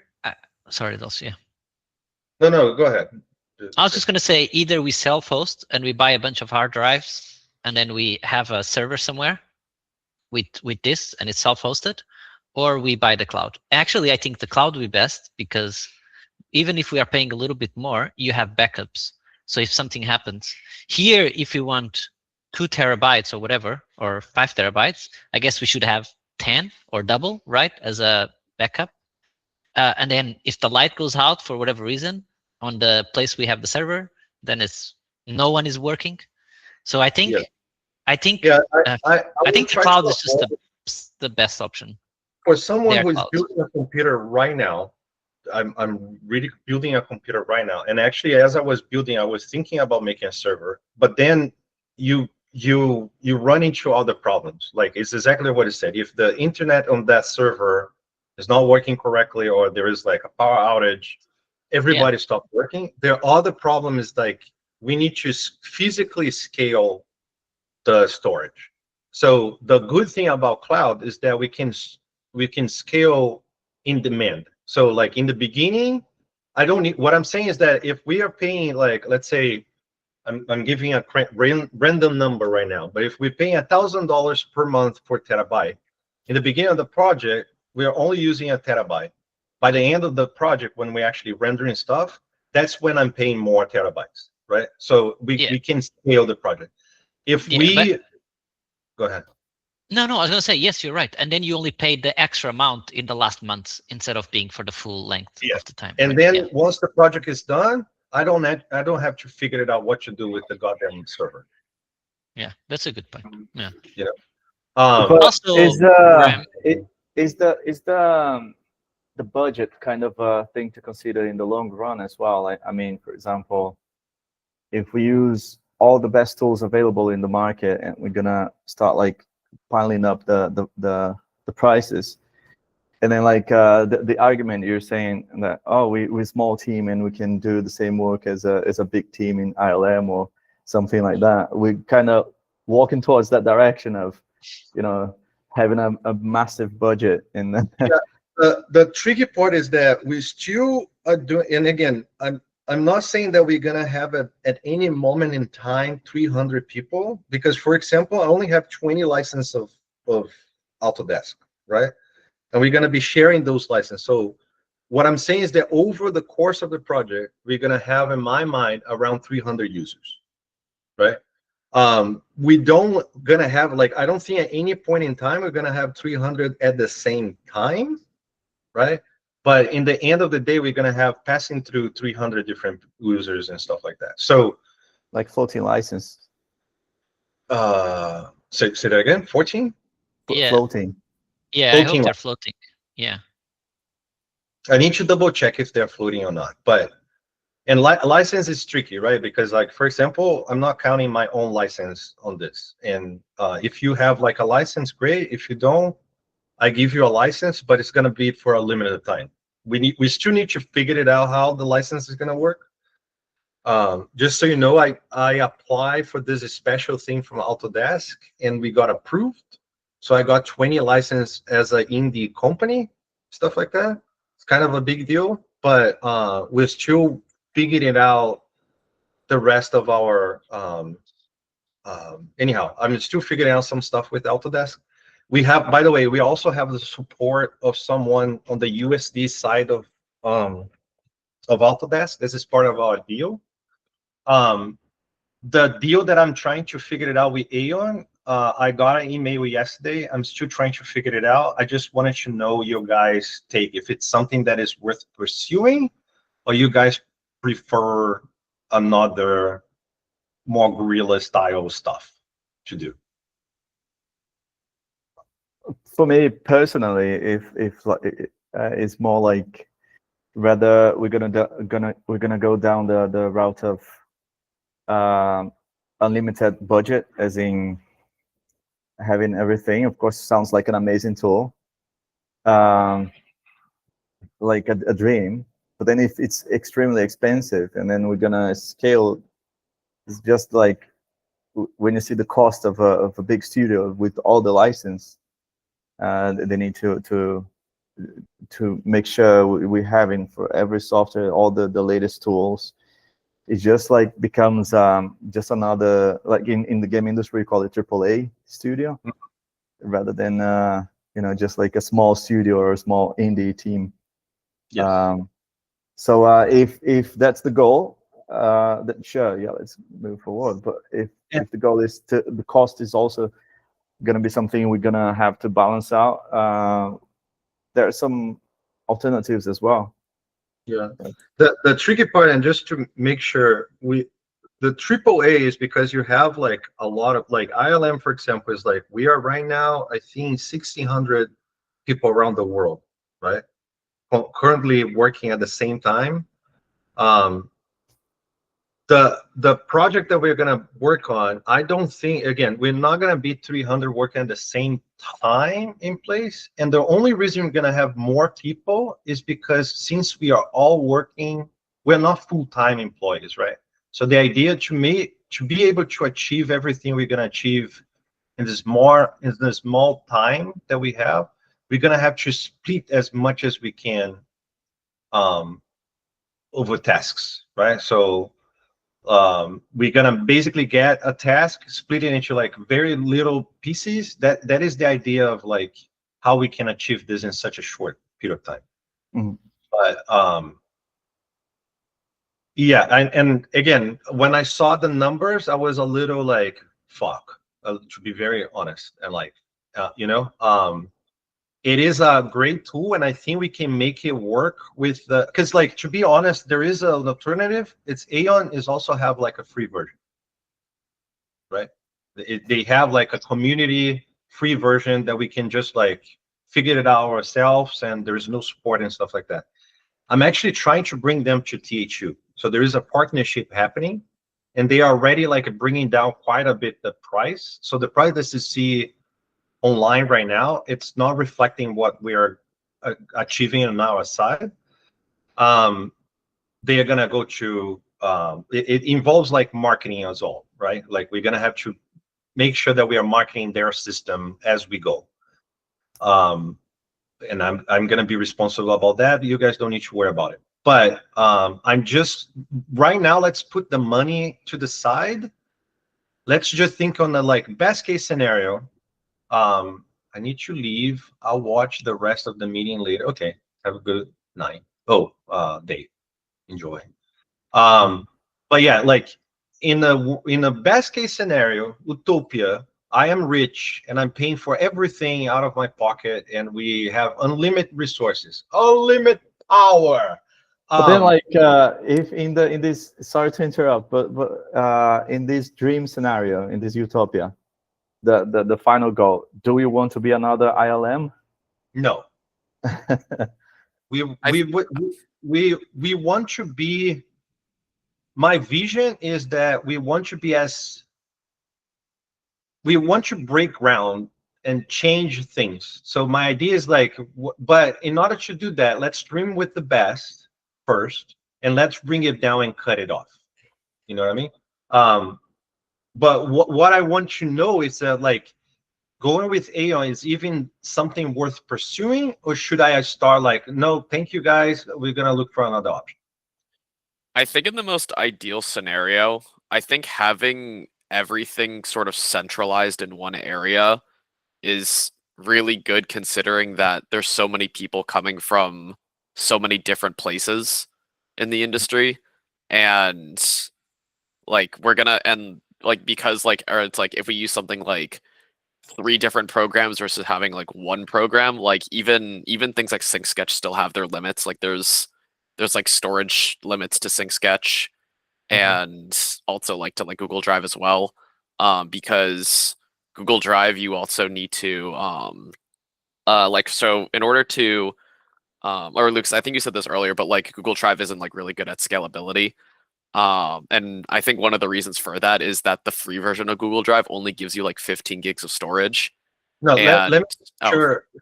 [SPEAKER 6] Sorry, Dulce, yeah.
[SPEAKER 7] No, go ahead.
[SPEAKER 6] I was just going to say either we self-host and we buy a bunch of hard drives and then we have a server somewhere with this and it's self-hosted, or we buy the cloud. Actually, I think the cloud would be best, because even if we are paying a little bit more, you have backups. So if something happens here, if you want 2 terabytes or whatever, or 5 terabytes, I guess we should have 10 or double, right, as a backup. And then if the light goes out for whatever reason on the place we have the server, then no one is working. So I think I think the cloud is just the best option.
[SPEAKER 7] For someone who's building a computer right now, I'm really building a computer right now, and actually, as I was building, I was thinking about making a server, but then you run into other problems. Like, it's exactly what it said. If the internet on that server is not working correctly, or there is like a power outage, everybody stopped working. Their other problem is like, we need to physically scale the storage. So the good thing about cloud is that we can scale in demand. So like in the beginning, I don't need, what I'm saying is that if we are paying, like, let's say, I'm giving a random number right now, but if we're paying $1,000 per month for terabyte, in the beginning of the project, we are only using a terabyte. By the end of the project, when we're actually rendering stuff, that's when I'm paying more terabytes, right? So we can scale the project. If go ahead.
[SPEAKER 6] No, I was going to say, yes, you're right. And then you only paid the extra amount in the last month instead of being for the full length of the time.
[SPEAKER 7] And then once the project is done, I don't have to figure it out what to do with the goddamn server.
[SPEAKER 6] Yeah, that's a good point. Yeah.
[SPEAKER 5] Also, is the budget kind of a thing to consider in the long run as well? I mean, for example, if we use all the best tools available in the market and we're gonna start like piling up the prices, and then like the argument you're saying that, oh, we're a small team and we can do the same work as a big team in ILM or something like that, we're kind of walking towards that direction of, you know, having a massive budget. And
[SPEAKER 7] the tricky part is that we still are doing, and again, I'm not saying that we're gonna have at any moment in time 300 people, because, for example, I only have 20 licenses of Autodesk, right? And we're gonna be sharing those licenses. So what I'm saying is that over the course of the project, we're gonna have, in my mind, around 300 users, right? We don't gonna have, like, I don't think at any point in time we're gonna have 300 at the same time, right? But in the end of the day, we're gonna have passing through 300 different users and stuff like that. So,
[SPEAKER 5] like floating license.
[SPEAKER 7] Say that again. 14.
[SPEAKER 6] Yeah.
[SPEAKER 5] Floating.
[SPEAKER 6] Yeah,
[SPEAKER 7] Floating.
[SPEAKER 6] I hope they're floating. Yeah.
[SPEAKER 7] I need to double check if they're floating or not. But And license is tricky, right? Because like, for example, I'm not counting my own license on this. And if you have like a license, great. If you don't, I give you a license, but it's going to be for a limited time. We still need to figure it out how the license is going to work. Just so you know, I applied for this special thing from Autodesk and we got approved. So I got 20 license as an indie company, stuff like that. It's kind of a big deal, but we're still figuring it out the rest of our, anyhow, I'm still figuring out some stuff with Autodesk. We have, by the way, we also have the support of someone on the USD side of Autodesk. This is part of our deal. The deal that I'm trying to figure it out with Aeon, I got an email yesterday. I'm still trying to figure it out. I just wanted to know your guys' take, if it's something that is worth pursuing, or you guys prefer another more guerrilla style stuff to do.
[SPEAKER 5] For me personally, if like, it's more like rather we're gonna go down the route of unlimited budget, as in having everything. Of course, sounds like an amazing tool, like a dream. But then if it's extremely expensive, and then we're gonna scale, it's just like when you see the cost of a big studio with all the license, they need to make sure we're having for every software all the latest tools. It just like becomes just another, like in the game industry, we call it AAA studio, rather than you know, just like a small studio or a small indie team.
[SPEAKER 7] Yes.
[SPEAKER 5] So if that's the goal, then sure, yeah, let's move forward. But if the goal is the cost is also going to be something we're going to have to balance out, there are some alternatives as well.
[SPEAKER 7] Yeah, the tricky part, and just to make sure, the AAA is because you have like a lot of, like ILM, for example, is like, we are right now, I think 1,600 people around the world, right? Currently working at the same time. The project that we're gonna work on, I don't think, again, we're not gonna be 300 working at the same time in place. And the only reason we're gonna have more people is because since we are all working, we're not full-time employees, right? So the idea to be able to achieve everything we're gonna achieve in this small time that we have, we're gonna have to split as much as we can over tasks, right? So we're gonna basically get a task, split it into like very little pieces. That is the idea of like how we can achieve this in such a short period of time.
[SPEAKER 5] Mm-hmm.
[SPEAKER 7] But yeah, and again, when I saw the numbers, I was a little like, fuck, to be very honest. And like, you know, it is a great tool, and I think we can make it work with the, because like, to be honest, there is an alternative. It's Aeon is also have like a free version, right? They have like a community free version that we can just like figure it out ourselves, and there's no support and stuff like that. I'm actually trying to bring them to THU. So there is a partnership happening, and they are already like bringing down quite a bit the price. So the price that you see online right now, it's not reflecting what we are achieving on our side. They are gonna go to it involves like marketing as well, right? Like we're gonna have to make sure that we are marketing their system as we go. And I'm gonna be responsible about that. You guys don't need to worry about it. But I'm just right now, let's put the money to the side. Let's just think on the like best case scenario. I need to leave. I'll watch the rest of the meeting later. Okay, have a good night. Oh, day. Enjoy. But yeah, like in a best case scenario, utopia, I am rich and I'm paying for everything out of my pocket, and we have unlimited resources, unlimited power.
[SPEAKER 5] But then, like, if in this, sorry to interrupt, but in this dream scenario, in this utopia, the final goal, do we want to be another ILM?
[SPEAKER 7] No. we want to be my vision is that we want to break ground and change things. So my idea is like, but in order to do that, let's dream with the best first, and let's bring it down and cut it off. You know what I mean? But what I want to know is that, like, going with AI is even something worth pursuing, or should I start like, no, thank you guys, we're gonna look for another option?
[SPEAKER 4] I think in the most ideal scenario, I think having everything sort of centralized in one area is really good, considering that there's so many people coming from so many different places in the industry. And like because like, or it's like if we use something like 3 different programs versus having like one program, like even things like Sync Sketch still have their limits. Like there's like storage limits to Sync Sketch, and also like to like Google Drive as well, because Google Drive you also need to like, so in order to or Lucas, I think you said this earlier, but like Google Drive isn't like really good at scalability. And I think one of the reasons for that is that the free version of Google Drive only gives you like 15 gigs of storage.
[SPEAKER 7] No,
[SPEAKER 4] And
[SPEAKER 7] let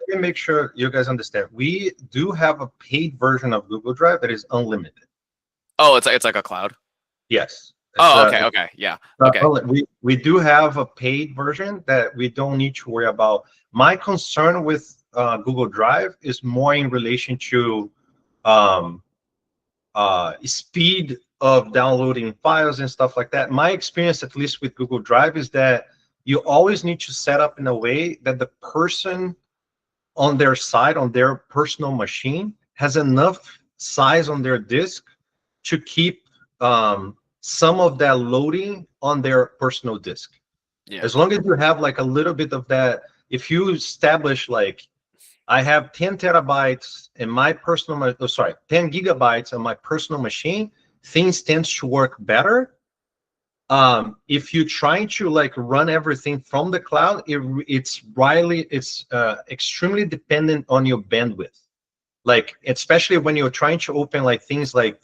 [SPEAKER 7] me make sure you guys understand. We do have a paid version of Google Drive that is unlimited.
[SPEAKER 4] oh, it's like a cloud.
[SPEAKER 7] Yes.
[SPEAKER 4] Oh, okay, yeah, okay.
[SPEAKER 7] We do have a paid version that we don't need to worry about. My concern with Google Drive is more in relation to speed of downloading files and stuff like that. My experience, at least with Google Drive, is that you always need to set up in a way that the person on their side, on their personal machine, has enough size on their disk to keep some of that loading on their personal disk.
[SPEAKER 4] Yeah.
[SPEAKER 7] As long as you have like a little bit of that, if you establish like, I have 10 terabytes in my personal, 10 gigabytes on my personal machine, things tend to work better. If you're trying to like run everything from the cloud, it's extremely dependent on your bandwidth. Like, especially when you're trying to open like things like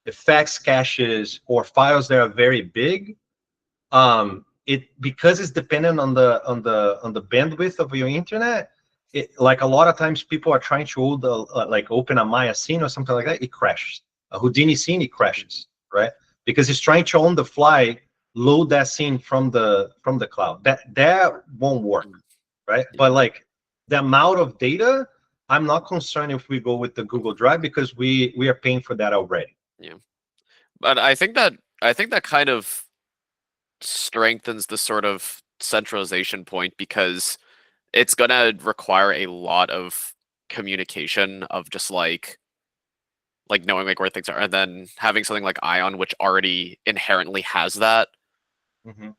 [SPEAKER 7] effects caches or files that are very big, because it's dependent on the bandwidth of your internet. Like a lot of times people are trying to open a Maya scene or something like that, it crashes. A Houdini scene, it crashes, right? Because it's trying to on the fly load that scene from the cloud. That won't work, right? But like the amount of data, I'm not concerned if we go with the Google Drive, because we are paying for that already.
[SPEAKER 4] Yeah, but I think that kind of strengthens the sort of centralization point, because it's gonna require a lot of communication of just like knowing like where things are, and then having something like Ion, which already inherently has that,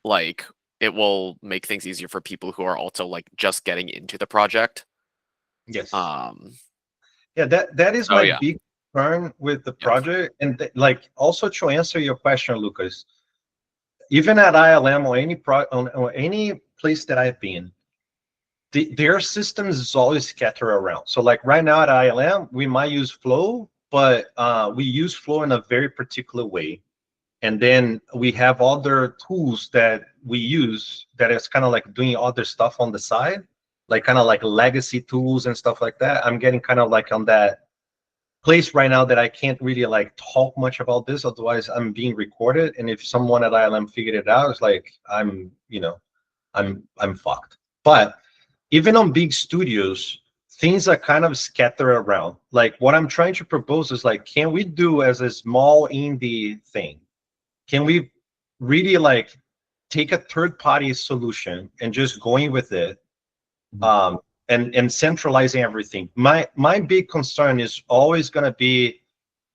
[SPEAKER 4] like it will make things easier for people who are also like just getting into the project.
[SPEAKER 7] Yes.
[SPEAKER 4] Yeah,
[SPEAKER 7] that is my big concern with the project. And like, also to answer your question, Lucas, even at ILM or any place that I've been, their systems is always scattered around. So like right now at ILM, we might use Flow, but we use Flow in a very particular way. And then we have other tools that we use that is kind of like doing other stuff on the side, like kind of like legacy tools and stuff like that. I'm getting kind of like on that place right now that I can't really like talk much about this, otherwise I'm being recorded. And if someone at ILM figured it out, it's like I'm fucked. But even on big studios, things are kind of scattered around. Like what I'm trying to propose is like, can we do as a small indie thing? Can we really like take a third-party solution and just going with it, and centralizing everything? My big concern is always going to be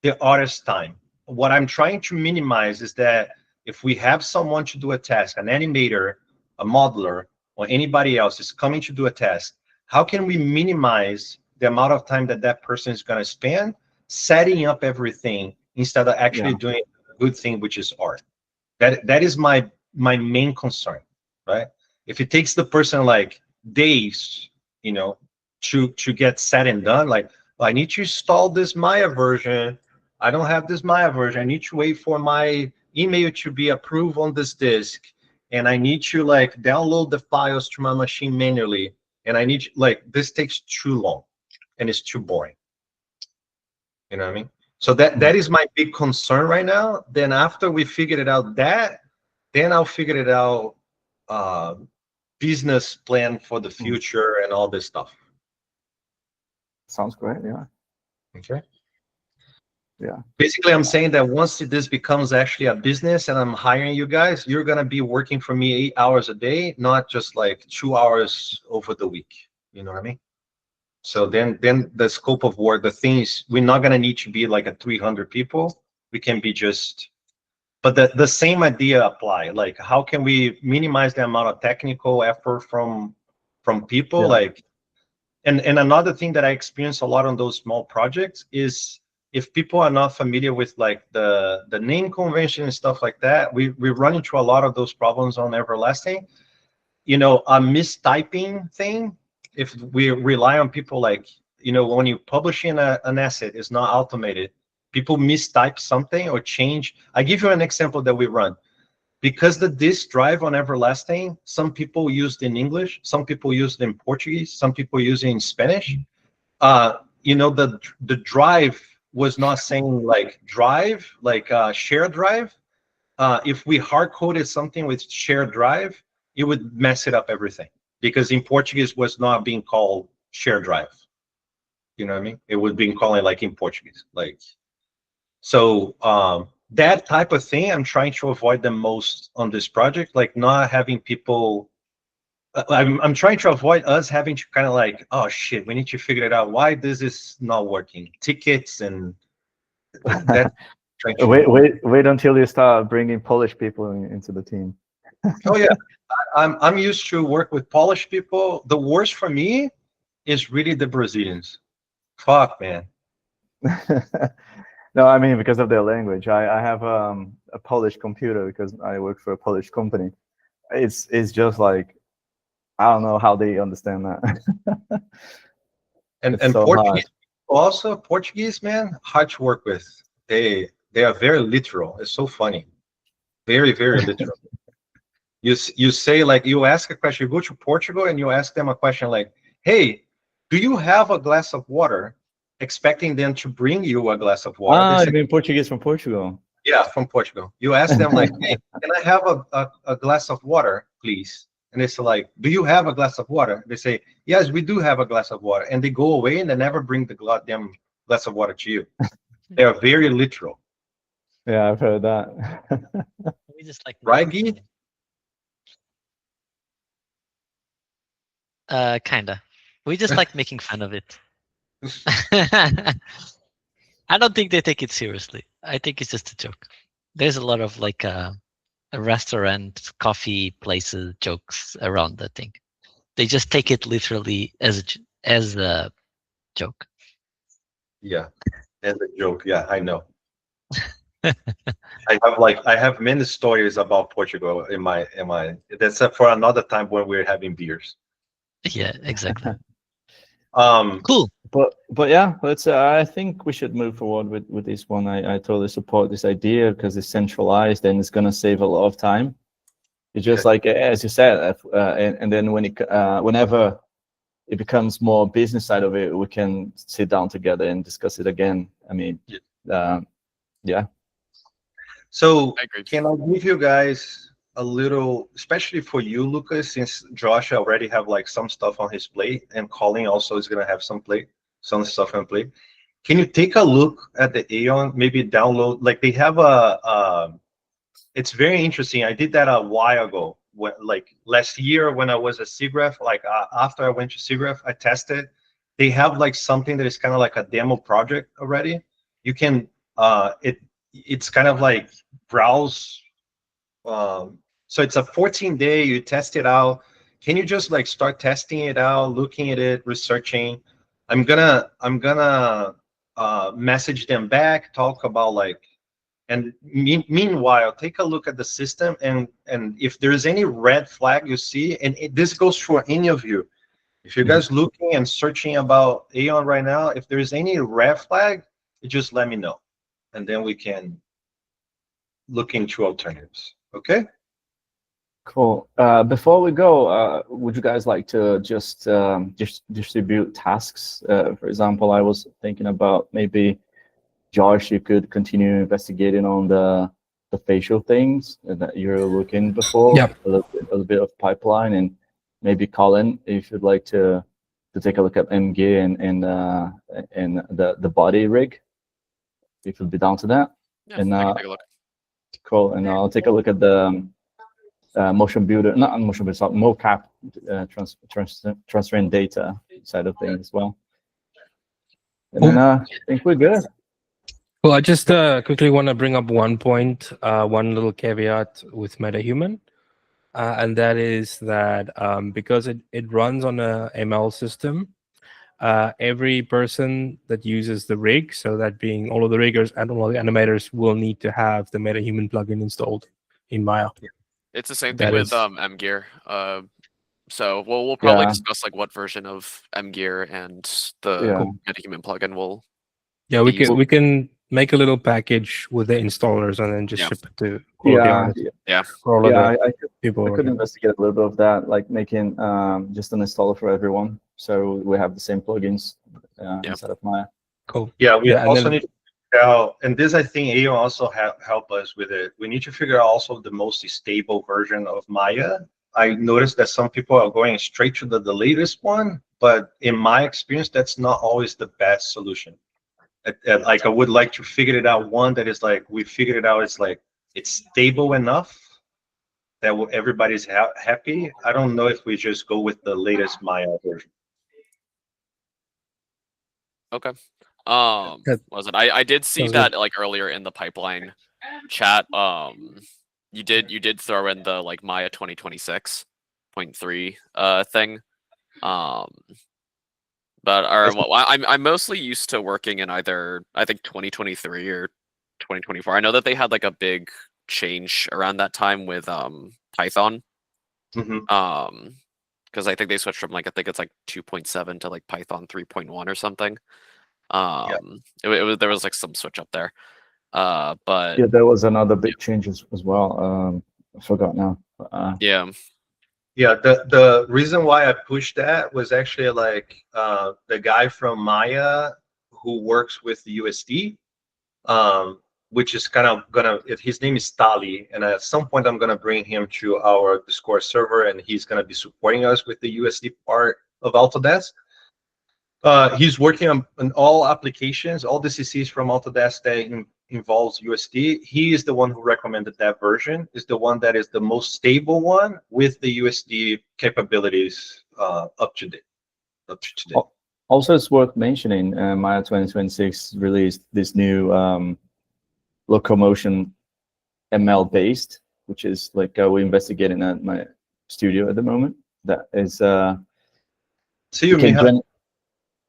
[SPEAKER 7] the artist's time. What I'm trying to minimize is that if we have someone to do a task, an animator, a modeler, or anybody else is coming to do a task, how can we minimize the amount of time that person is going to spend setting up everything instead of actually doing a good thing, which is art? That is my main concern, right? If it takes the person like days, to get said and done, like, well, I need to install this Maya version. I don't have this Maya version. I need to wait for my email to be approved on this disk, and I need to like download the files to my machine manually, and I need like this takes too long, and it's too boring. You know what I mean? So that is my big concern right now. Then after we figured it out, then I'll figure it out. Business plan for the future and all this stuff.
[SPEAKER 5] Sounds great. Yeah.
[SPEAKER 7] Okay.
[SPEAKER 5] Yeah.
[SPEAKER 7] Basically, I'm saying that once this becomes actually a business and I'm hiring you guys, you're gonna be working for me 8 hours a day, not just like 2 hours over the week. You know what I mean? So then the scope of work, the things, we're not gonna need to be like a 300 people. We can be just, but the same idea apply. Like, how can we minimize the amount of technical effort from people?
[SPEAKER 5] Yeah.
[SPEAKER 7] Like, and another thing that I experience a lot on those small projects is if people are not familiar with like the name convention and stuff like that, we run into a lot of those problems on Everlasting. You know, a mistyping thing, if we rely on people like, you know, when you're publishing an asset, it's not automated. People mistype something or change. I give you an example that we run. Because the disk drive on Everlasting, some people used in English, some people used in Portuguese, some people use it in Spanish. You know, the drive was not saying like drive, like shared drive. If we hard coded something with shared drive, it would mess it up everything, because in Portuguese was not being called shared drive. You know what I mean? It would be calling like in Portuguese, like. So that type of thing I'm trying to avoid the most on this project, like not having people. I'm trying to avoid us having to kind of like, oh shit, we need to figure it out why this is not working. Tickets and that.
[SPEAKER 5] Wait until you start bringing Polish people into the team.
[SPEAKER 7] Oh yeah, I'm used to work with Polish people. The worst for me is really the Brazilians. Fuck, man.
[SPEAKER 5] No, I mean because of their language. I have a Polish computer because I work for a Polish company. It's just like, I don't know how they understand that.
[SPEAKER 7] And
[SPEAKER 5] so
[SPEAKER 7] Portuguese also, Portuguese, man, hard to work with. They are very literal. It's so funny. Very, very literal. You say, like, you ask a question, you go to Portugal and you ask them a question like, hey, do you have a glass of water? Expecting them to bring you a glass of water.
[SPEAKER 5] Ah,
[SPEAKER 7] They
[SPEAKER 5] you
[SPEAKER 7] say,
[SPEAKER 5] mean Portuguese from Portugal?
[SPEAKER 7] yeah, from Portugal. You ask them like, hey, can I have a glass of water, please? And it's like, do you have a glass of water? They say, yes, we do have a glass of water. And they go away and they never bring the goddamn glass of water to you. They are very literal.
[SPEAKER 5] Yeah, I've heard that.
[SPEAKER 6] We just like
[SPEAKER 7] Right, Guy?
[SPEAKER 6] Kinda. We just like making fun of it. I don't think they take it seriously. I think it's just a joke. There's a lot of like a restaurant, coffee places jokes around that thing. They just take it literally as a joke.
[SPEAKER 7] Yeah, as a joke. Yeah, I know. I have many stories about Portugal in my. That's for another time when we're having beers.
[SPEAKER 6] Yeah, exactly.
[SPEAKER 7] Cool.
[SPEAKER 5] But yeah, let's. I think we should move forward with this one. I totally support this idea because it's centralized and it's gonna save a lot of time. It's just like as you said, and then whenever it becomes more business side of it, we can sit down together and discuss it again. I mean, yeah.
[SPEAKER 7] So
[SPEAKER 4] I agree.
[SPEAKER 7] can I give you guys a little, especially for you, Lucas, since Josh already have like some stuff on his plate, and Colin also is gonna have some stuff on plate. Can you take a look at the Aeon? Maybe download, like they have it's very interesting. I did that a while ago, like last year when I was at SIGGRAPH. Like after I went to SIGGRAPH, I tested. They have like something that is kind of like a demo project already. You can it's kind of like browse. So it's a 14-day. You test it out. Can you just like start testing it out, looking at it, researching? I'm gonna message them back, talk about like. And meanwhile, take a look at the system, and if there's any red flag you see, and this goes for any of you. If you guys looking and searching about Aeon right now, if there's any red flag, you just let me know, and then we can look into alternatives. Okay.
[SPEAKER 5] Cool. Before we go, would you guys like to just distribute tasks? For example, I was thinking about maybe Josh, you could continue investigating on the facial things that you're looking before.
[SPEAKER 3] Yep.
[SPEAKER 5] A little bit of pipeline, and maybe Colin, if you'd like to take a look at MG and the body rig, if you'd be down to that.
[SPEAKER 4] Yeah,
[SPEAKER 5] And
[SPEAKER 4] I can take a look.
[SPEAKER 5] cool. And I'll take a look at the motion builder, not motion builder, sorry, mocap transferring data side of things as well. And then I think we're good.
[SPEAKER 3] Well, I just quickly want to bring up one point, one little caveat with MetaHuman, and that is that because it runs on a ML system, every person that uses the rig, so that being all of the riggers and all of the animators, will need to have the MetaHuman plugin installed in Maya.
[SPEAKER 4] It's the same
[SPEAKER 3] That
[SPEAKER 4] thing with
[SPEAKER 3] is-
[SPEAKER 4] MGear. So we'll probably
[SPEAKER 5] Yeah.
[SPEAKER 4] discuss like what version of MGear and the
[SPEAKER 5] Yeah.
[SPEAKER 4] MetaHuman plugin will.
[SPEAKER 3] Yeah, we
[SPEAKER 4] Easy.
[SPEAKER 3] can make a little package with the installers and then just
[SPEAKER 4] Yeah.
[SPEAKER 3] ship it to all of the artists, for all of
[SPEAKER 5] Yeah,
[SPEAKER 3] the
[SPEAKER 5] I
[SPEAKER 3] people.
[SPEAKER 5] could
[SPEAKER 3] working.
[SPEAKER 5] investigate a little bit of that, like making just an installer for everyone, so we have the same plugins
[SPEAKER 4] Yeah.
[SPEAKER 5] inside of Maya.
[SPEAKER 3] Cool.
[SPEAKER 7] Yeah, we
[SPEAKER 3] Yeah, and
[SPEAKER 7] also
[SPEAKER 3] then-
[SPEAKER 7] need to figure out, and this I think Aeon also help us with it. We need to figure out also the most stable version of Maya. I noticed that some people are going straight to the latest one, but in my experience, that's not always the best solution. Like I would like to figure it out one that is like we figured it out. It's like it's stable enough that everybody's happy. I don't know if we just go with the latest Maya version.
[SPEAKER 4] Okay.
[SPEAKER 3] Good.
[SPEAKER 4] Was it? I did see
[SPEAKER 3] Sounds
[SPEAKER 4] that
[SPEAKER 3] good.
[SPEAKER 4] like earlier in the pipeline chat. You did throw in the like Maya 2026.3 thing. But I'm mostly used to working in either I think 2023 or 2024. I know that they had like a big change around that time with Python.
[SPEAKER 7] Mhm.
[SPEAKER 4] Because I think they switched from like I think it's like 2.7 to like Python 3.1 or something. It was there was like some switch up there. But
[SPEAKER 5] Yeah, there was another big change as well. I forgot now.
[SPEAKER 4] yeah.
[SPEAKER 7] Yeah, the reason why I pushed that was actually like the guy from Maya who works with the USD, which is kind of his name is Tali, and at some point I'm gonna bring him to our Discord server, and he's gonna be supporting us with the USD part of Autodesk. He's working on all applications, all the CCs from Autodesk that involves USD. He is the one who recommended that version. Is the one that is the most stable one with the USD capabilities up to date.
[SPEAKER 5] Also, it's worth mentioning, Maya 2026 released this new locomotion ML based, which is like we're investigating at my studio at the moment. That is
[SPEAKER 7] So you may have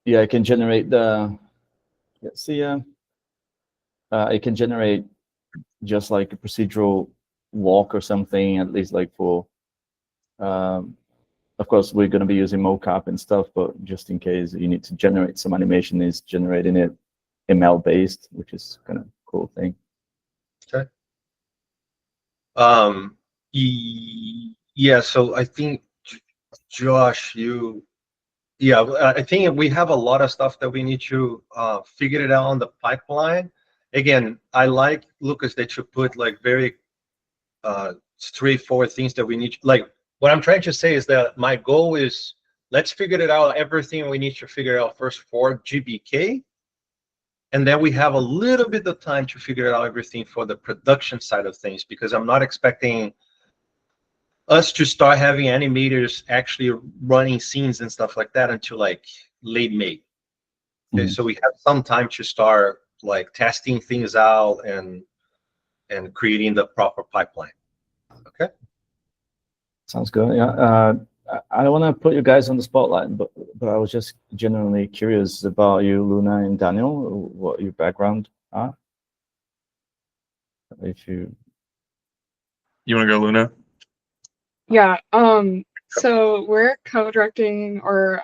[SPEAKER 5] yeah, it can generate the. Let's see. It can generate just like a procedural walk or something, at least like for. Of course, we're going to be using mocap and stuff, but just in case you need to generate some animation, is generating it ML based, which is kind of a cool thing.
[SPEAKER 7] Okay. Yeah. So I think Josh, I think we have a lot of stuff that we need to figure it out on the pipeline. Again, I like, Lucas, that you put like very straightforward things that we need. Like what I'm trying to say is that my goal is let's figure it out, everything we need to figure out first for GBK. And then we have a little bit of time to figure out everything for the production side of things, because I'm not expecting us to start having animators actually running scenes and stuff like that until like late May. Okay, so we have some time to start like testing things out and creating the proper pipeline. Okay.
[SPEAKER 5] Sounds good. Yeah. I don't want to put you guys on the spotlight, but I was just genuinely curious about you, Luna and Daniel, what your background are. If you
[SPEAKER 2] want to go, Luna?
[SPEAKER 8] Yeah. So we're co-directing or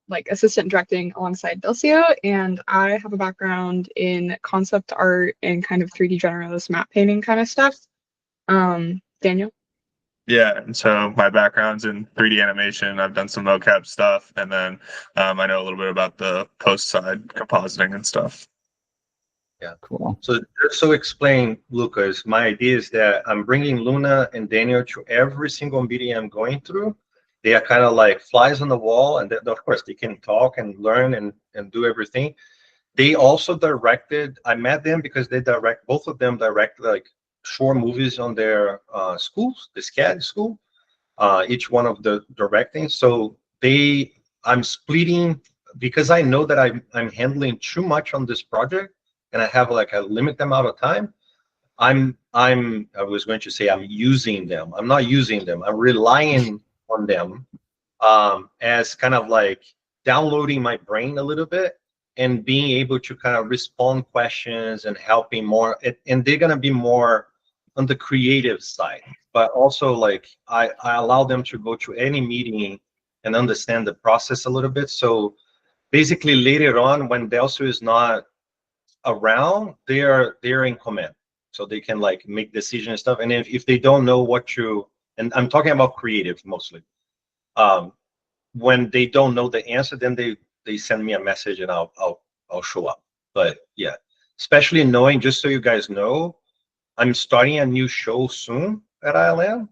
[SPEAKER 8] like assistant directing alongside Delcio, and I have a background in concept art and kind of 3D generalist map painting kind of stuff. Daniel?
[SPEAKER 2] Yeah, and so my background's in 3D animation. I've done some mocap stuff, and then I know a little bit about the post side compositing and stuff.
[SPEAKER 5] Cool.
[SPEAKER 7] So just to explain, Lucas, my idea is that I'm bringing Luna and Daniel to every single meeting I'm going through. They are kind of like flies on the wall, and of course they can talk and learn and do everything. They also directed. I met them because both of them direct like short movies on their schools, the SCAD school. Each one of the directing. So I'm splitting because I know that I'm handling too much on this project, and I have like a limited amount of time. I was going to say I'm using them. I'm not using them. I'm relying on them as kind of like downloading my brain a little bit and being able to kind of respond questions and helping more. And they're gonna be more on the creative side, but also like I allow them to go to any meeting and understand the process a little bit. So basically later on when Delcio is not around, they're in command. So they can like make decisions and stuff. And if they don't know what to, and I'm talking about creative mostly, when they don't know the answer, then they send me a message and I'll show up. But yeah, especially knowing, just so you guys know, I'm starting a new show soon at ILM,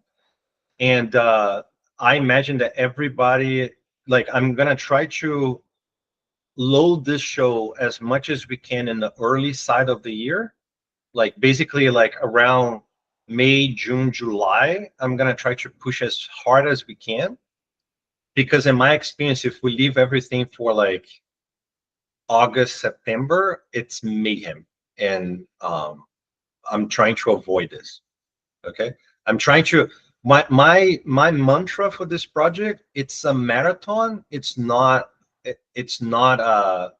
[SPEAKER 7] and I imagine that everybody, like, I'm gonna try to load this show as much as we can in the early side of the year, like basically like around May, June, July. I'm gonna try to push as hard as we can, because in my experience, if we leave everything for like August, September, it's mayhem, and I'm trying to avoid this. Okay, I'm trying to. My mantra for this project: it's a marathon. It's not a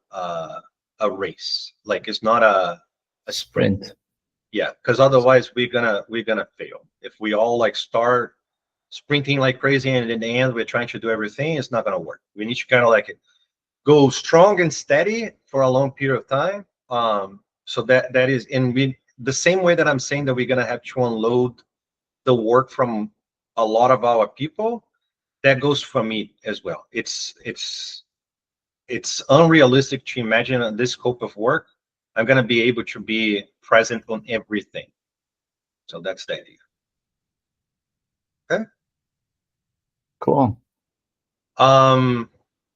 [SPEAKER 7] race. Like it's not a sprint.
[SPEAKER 5] Sprint.
[SPEAKER 7] Yeah, because otherwise we're gonna fail. If we all like start sprinting like crazy and in the end we're trying to do everything, it's not gonna work. We need to kind of like go strong and steady for a long period of time. So that is in the same way that I'm saying that we're gonna have to unload the work from a lot of our people, that goes for me as well. It's unrealistic to imagine on this scope of work I'm gonna be able to be present on everything. So that's the idea. Okay.
[SPEAKER 5] Cool.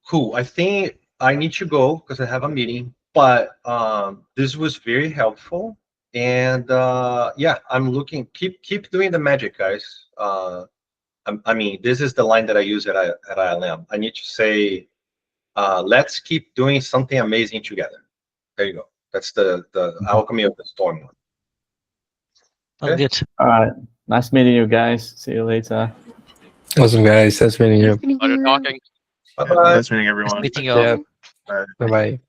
[SPEAKER 7] Cool. I think I need to go because I have a meeting, but this was very helpful. And yeah, I'm looking, keep doing the magic, guys. I mean, this is the line that I use at ILM. I need to say, let's keep doing something amazing together. There you go. That's the alchemy of the storm one.
[SPEAKER 6] Oh,
[SPEAKER 7] Okay.
[SPEAKER 6] good.
[SPEAKER 5] All right. Nice meeting you guys. See you later.
[SPEAKER 3] Awesome, guys. Nice meeting you.
[SPEAKER 4] Pleasure talking.
[SPEAKER 7] Bye-bye.
[SPEAKER 2] Nice meeting everyone.
[SPEAKER 6] Nice meeting you all.
[SPEAKER 3] Yeah. Bye bye.